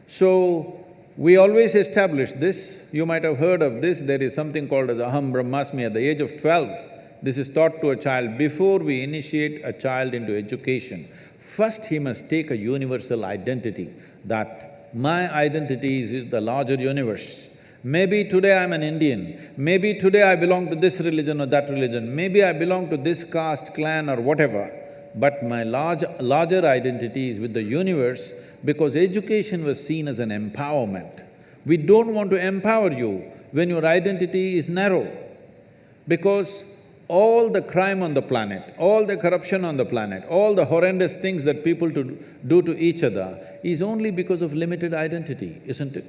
[SPEAKER 1] So, we always establish this, you might have heard of this, there is something called as aham brahmasmi at the age of 12. This is taught to a child before we initiate a child into education. First he must take a universal identity, that my identity is the larger universe. Maybe today I'm an Indian, maybe today I belong to this religion or that religion, maybe I belong to this caste, clan or whatever, but my larger identity is with the universe because education was seen as an empowerment. We don't want to empower you when your identity is narrow, because all the crime on the planet, all the corruption on the planet, all the horrendous things that people do to each other is only because of limited identity, isn't it?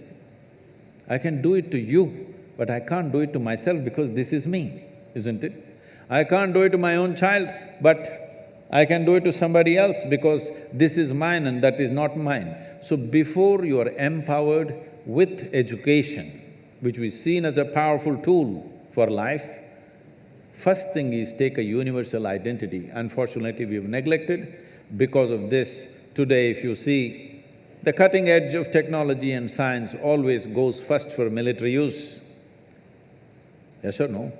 [SPEAKER 1] I can do it to you, but I can't do it to myself because this is me, isn't it? I can't do it to my own child, but I can do it to somebody else because this is mine and that is not mine. So before you are empowered with education, which is seen as a powerful tool for life, first thing is take a universal identity. Unfortunately, we've neglected. Because of this, today if you see, the cutting edge of technology and science always goes first for military use. Yes or no?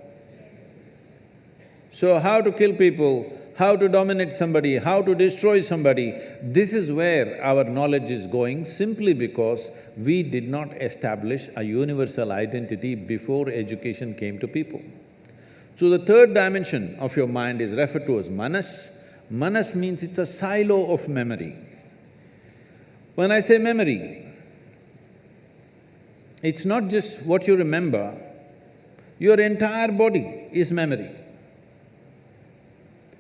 [SPEAKER 1] So how to kill people, how to dominate somebody, how to destroy somebody, this is where our knowledge is going simply because we did not establish a universal identity before education came to people. So the third dimension of your mind is referred to as manas. Manas means it's a silo of memory. When I say memory, it's not just what you remember, your entire body is memory.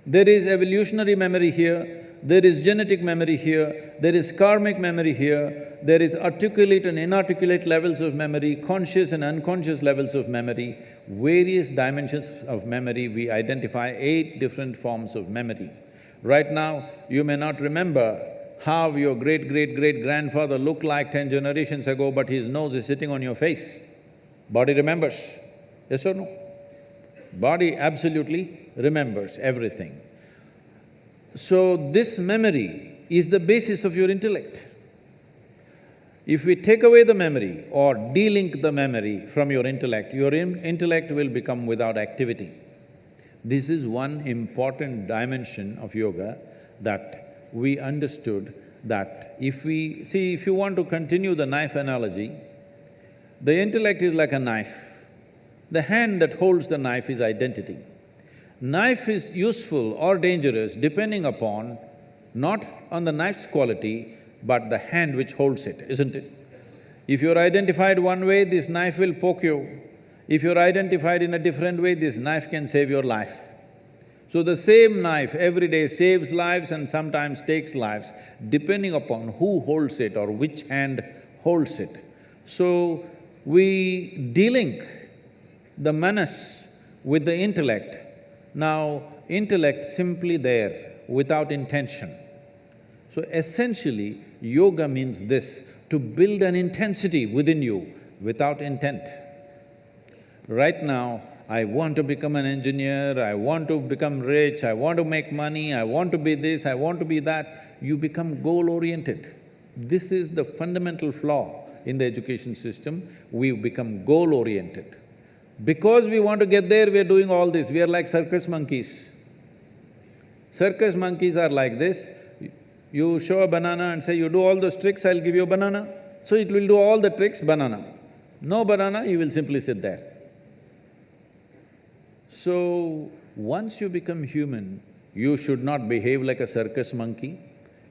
[SPEAKER 1] There is evolutionary memory here, there is genetic memory here, there is karmic memory here, there is articulate and inarticulate levels of memory, conscious and unconscious levels of memory, various dimensions of memory. We identify 8 different forms of memory. Right now, you may not remember how your great-great-great-grandfather looked like 10 generations ago, but his nose is sitting on your face. Body remembers, yes or no? Body absolutely remembers everything. So this memory is the basis of your intellect. If we take away the memory or de-link the memory from your intellect will become without activity. This is one important dimension of yoga that we understood, that if we… See, if you want to continue the knife analogy, the intellect is like a knife. The hand that holds the knife is identity. Knife is useful or dangerous depending upon not on the knife's quality, but the hand which holds it, isn't it? If you're identified one way, this knife will poke you. If you're identified in a different way, this knife can save your life. So the same knife every day saves lives and sometimes takes lives, depending upon who holds it or which hand holds it. So we de-link the manas with the intellect. Now, intellect simply there, without intention. So essentially, yoga means this, to build an intensity within you without intent. Right now, I want to become an engineer, I want to become rich, I want to make money, I want to be this, I want to be that. You become goal-oriented. This is the fundamental flaw in the education system. We become goal-oriented. Because we want to get there, we are doing all this. We are like circus monkeys. Circus monkeys are like this. You show a banana and say, you do all those tricks, I'll give you a banana. So it will do all the tricks, banana. No banana, you will simply sit there. So, once you become human, you should not behave like a circus monkey.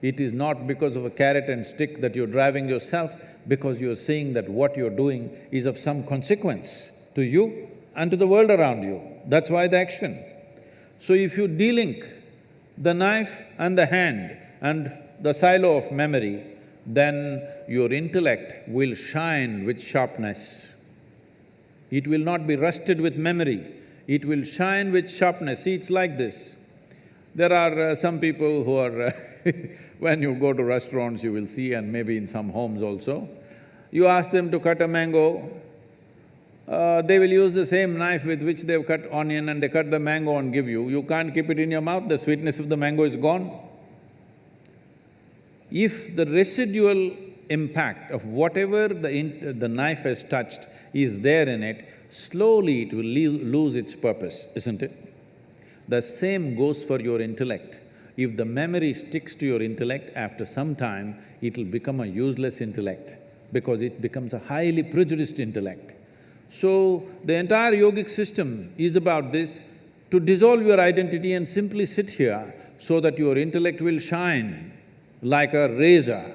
[SPEAKER 1] It is not because of a carrot and stick that you're driving yourself, because you're seeing that what you're doing is of some consequence to you and to the world around you. That's why the action. So if you de-link the knife and the hand and the silo of memory, then your intellect will shine with sharpness. It will not be rusted with memory, it will shine with sharpness. See, it's like this. There are some people who are when you go to restaurants, you will see, and maybe in some homes also, you ask them to cut a mango, they will use the same knife with which they've cut onion and they cut the mango and give you. You can't keep it in your mouth, the sweetness of the mango is gone. If the residual impact of whatever the knife has touched is there in it, slowly it will lose its purpose, isn't it? The same goes for your intellect. If the memory sticks to your intellect, after some time, it'll become a useless intellect because it becomes a highly prejudiced intellect. So, the entire yogic system is about this, to dissolve your identity and simply sit here so that your intellect will shine like a razor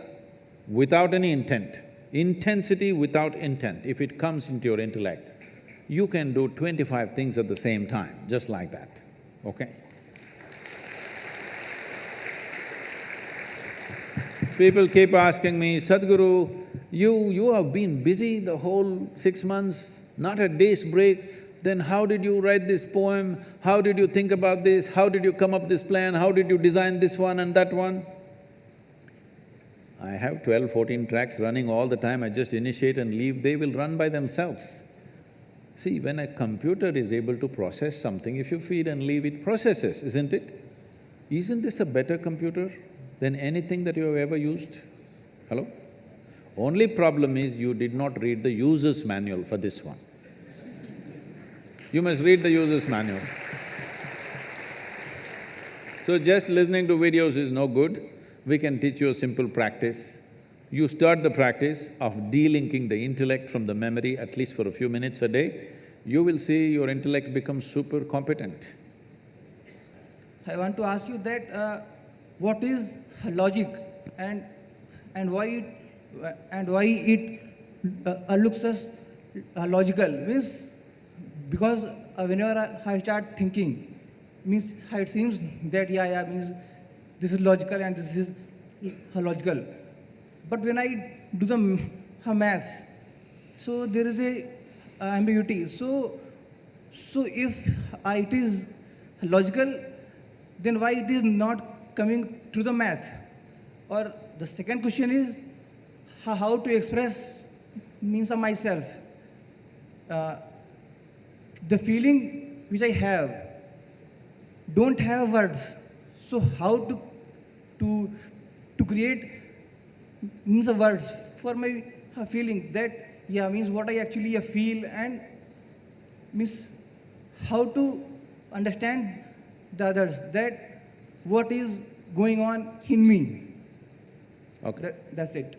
[SPEAKER 1] without any intent. Intensity without intent, if it comes into your intellect, you can do 25 things at the same time, just like that, okay? People keep asking me, Sadhguru, you have been busy the whole 6 months, not a day's break, then how did you write this poem? How did you think about this? How did you come up this plan? How did you design this one and that one? I have 12, 14 tracks running all the time, I just initiate and leave, they will run by themselves. See, when a computer is able to process something, if you feed and leave, it processes, isn't it? Isn't this a better computer than anything that you have ever used? Hello? Only problem is you did not read the user's manual for this one. You must read the user's manual. So just listening to videos is no good. We can teach you a simple practice. You start the practice of de-linking the intellect from the memory at least for a few minutes a day, you will see your intellect becomes super competent.
[SPEAKER 9] I want to ask you that what is logic and why it looks as logical? Means because whenever I start thinking, means it seems that means this is logical and this is logical. But when I do the maths, so there is a ambiguity. So if it is logical, then why it is not coming through the math? Or the second question is how to express means of myself. The feeling which I have don't have words. So how to create means of words for my feeling that, yeah, means what I actually feel, and means how to understand the others, that what is going on in me.
[SPEAKER 1] Okay.
[SPEAKER 9] That's it.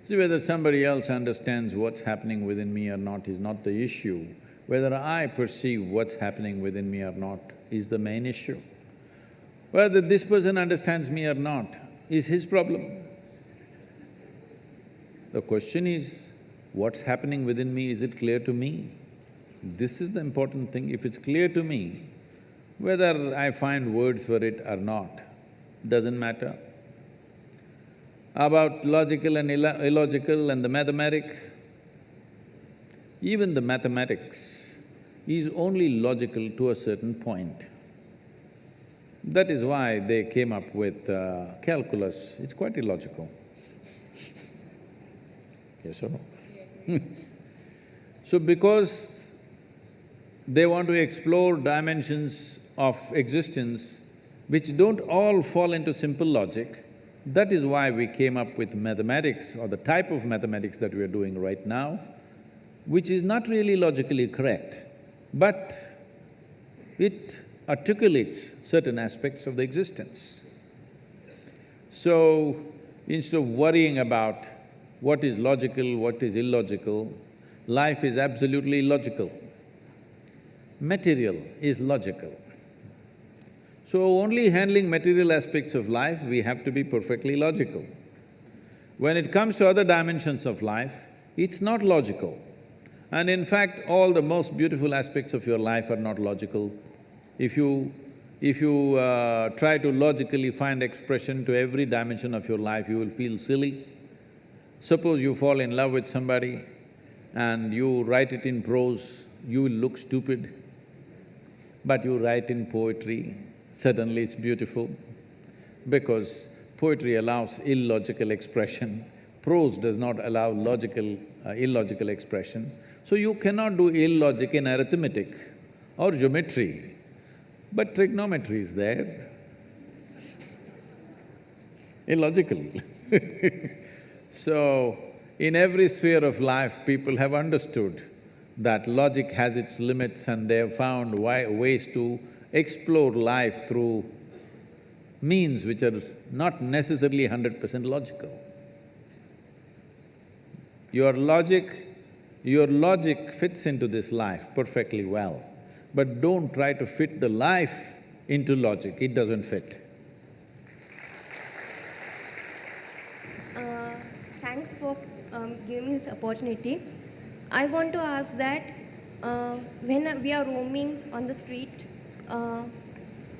[SPEAKER 1] See, whether somebody else understands what's happening within me or not is not the issue. Whether I perceive what's happening within me or not is the main issue. Whether this person understands me or not is his problem. The question is, what's happening within me, is it clear to me? This is the important thing. If it's clear to me, whether I find words for it or not, doesn't matter. About logical and illogical and the mathematic, even the mathematics is only logical to a certain point. That is why they came up with calculus. It's quite illogical. Yes or no? So because they want to explore dimensions of existence which don't all fall into simple logic, that is why we came up with mathematics, or the type of mathematics that we are doing right now, which is not really logically correct, but it articulates certain aspects of the existence. So, instead of worrying about what is logical, what is illogical, life is absolutely illogical. Material is logical. So only handling material aspects of life, we have to be perfectly logical. When it comes to other dimensions of life, it's not logical. And in fact, all the most beautiful aspects of your life are not logical. If you try to logically find expression to every dimension of your life, you will feel silly. Suppose you fall in love with somebody and you write it in prose, you will look stupid. But you write in poetry, suddenly it's beautiful, because poetry allows illogical expression, prose does not allow illogical expression. So you cannot do illogic in arithmetic or geometry, but trigonometry is there, illogical. So, in every sphere of life, people have understood that logic has its limits, and they have found ways to explore life through means which are not necessarily 100% logical. Your logic fits into this life perfectly well, but don't try to fit the life into logic, it doesn't fit.
[SPEAKER 10] Thanks for giving me this opportunity. I want to ask that when we are roaming on the street,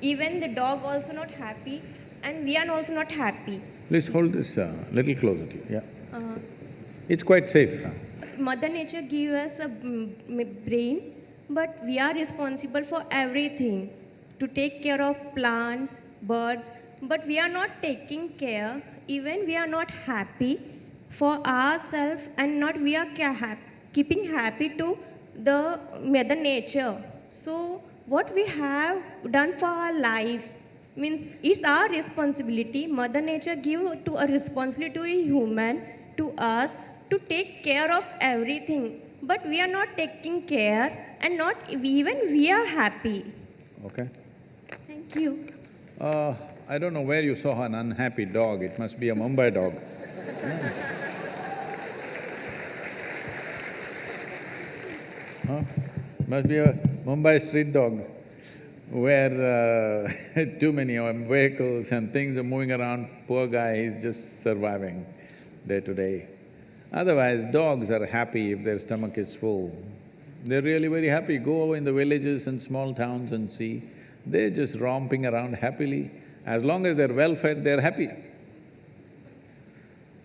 [SPEAKER 10] even the dog also not happy, and we are also not happy.
[SPEAKER 1] Please hold this little closer to you, yeah. It's quite safe.
[SPEAKER 10] Mother Nature gives us a brain, but we are responsible for everything, to take care of plant, birds, but we are not taking care, even we are not happy for ourselves, and not we are keeping happy to the Mother Nature. So what we have done for our life means it's our responsibility. Mother Nature give to a responsibility to a human, to us, to take care of everything, but we are not taking care, and not even we are happy.
[SPEAKER 1] Okay.
[SPEAKER 10] Thank you.
[SPEAKER 1] I don't know where you saw an unhappy dog, it must be a Mumbai dog. Huh? Must be a Mumbai street dog, where too many vehicles and things are moving around. Poor guy, he's just surviving day to day. Otherwise, dogs are happy if their stomach is full. They're really very happy. Go in the villages and small towns and see, they're just romping around happily. As long as they're well-fed, they're happy.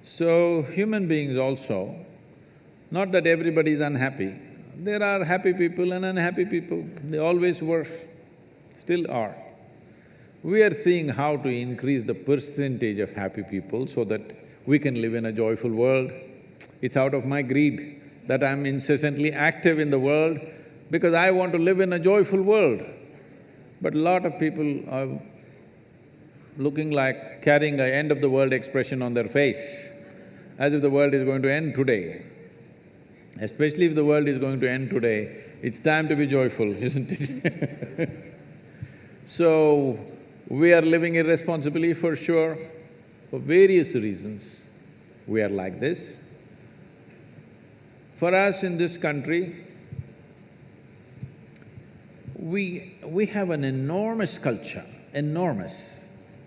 [SPEAKER 1] So, human beings also, not that everybody is unhappy, there are happy people and unhappy people, they always were, still are. We are seeing how to increase the percentage of happy people so that we can live in a joyful world. It's out of my greed that I'm incessantly active in the world, because I want to live in a joyful world. But a lot of people looking like carrying a end of the world expression on their face, as if the world is going to end today. Especially if the world is going to end today, it's time to be joyful, isn't it? So, we are living irresponsibly for sure, for various reasons we are like this. For us in this country, we have an enormous culture, enormous.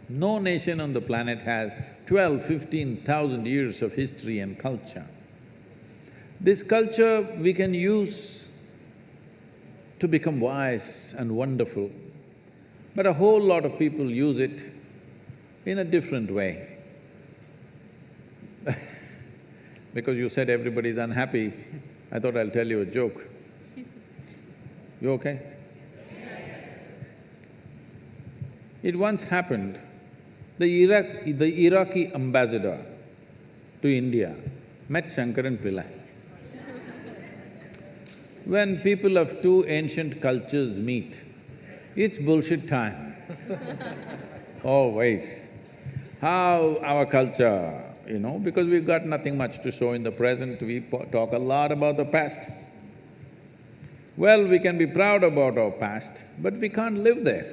[SPEAKER 1] No nation on the planet has 12,000–15,000 years of history and culture. This culture we can use to become wise and wonderful, but a whole lot of people use it in a different way. Because you said everybody's unhappy, I thought I'll tell you a joke. You okay? It once happened, the Iraqi ambassador to India met Shankaran Pillai. When people of two ancient cultures meet, it's bullshit time. Always. How our culture, because we've got nothing much to show in the present, we talk a lot about the past. Well, we can be proud about our past, but we can't live there.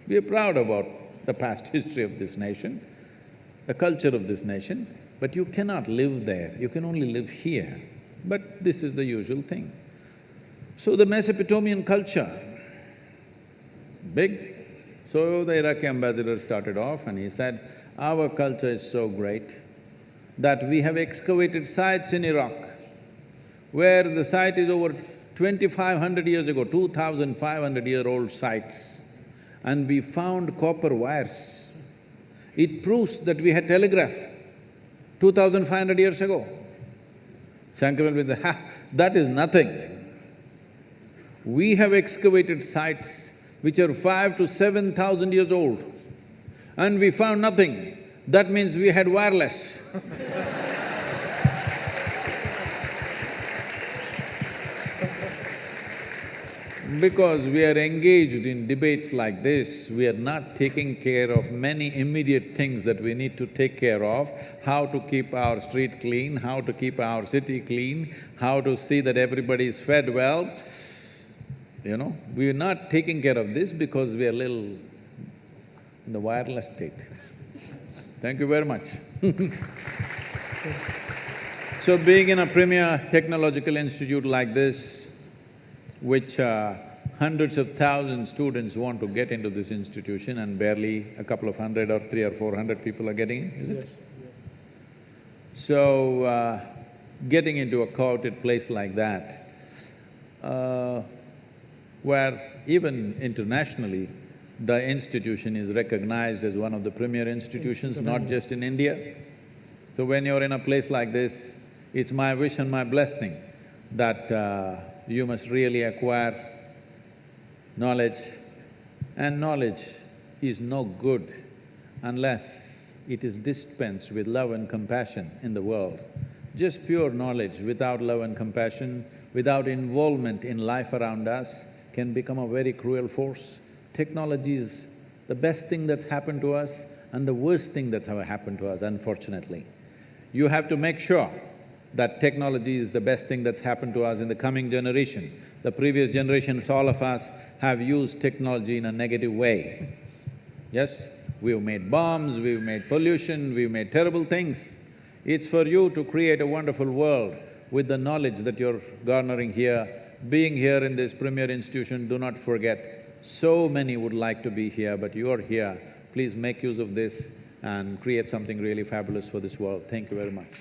[SPEAKER 1] We are proud about the past history of this nation, the culture of this nation, but you cannot live there, you can only live here. But this is the usual thing. So the Mesopotamian culture, big. So the Iraqi ambassador started off and he said, our culture is so great that we have excavated sites in Iraq where the site is over 2,500 years ago, 2,500-year-old sites, and we found copper wires. It proves that we had telegraph 2,500 years ago. Shankaran will say, ha, that is nothing. We have excavated sites which are 5,000 to 7,000 years old, and we found nothing. That means we had wireless. Because we are engaged in debates like this, we are not taking care of many immediate things that we need to take care of, how to keep our street clean, how to keep our city clean, how to see that everybody is fed well. We are not taking care of this because we are little in the wireless state. Thank you very much. So being in a premier technological institute like this, which hundreds of thousands students want to get into this institution and barely a couple of hundred or 300 or 400 people are getting in, is it? Yes. So, getting into a coveted place like that, where even internationally, the institution is recognized as one of the premier institutions, not just in India. So when you're in a place like this, it's my wish and my blessing that you must really acquire knowledge, and knowledge is no good unless it is dispensed with love and compassion in the world. Just pure knowledge without love and compassion, without involvement in life around us, can become a very cruel force. Technology is the best thing that's happened to us and the worst thing that's ever happened to us, unfortunately. You have to make sure that technology is the best thing that's happened to us in the coming generation. The previous generations, all of us, have used technology in a negative way. Yes, we've made bombs, we've made pollution, we've made terrible things. It's for you to create a wonderful world with the knowledge that you're garnering here. Being here in this premier institution, do not forget, so many would like to be here, but you're here. Please make use of this and create something really fabulous for this world. Thank you very much.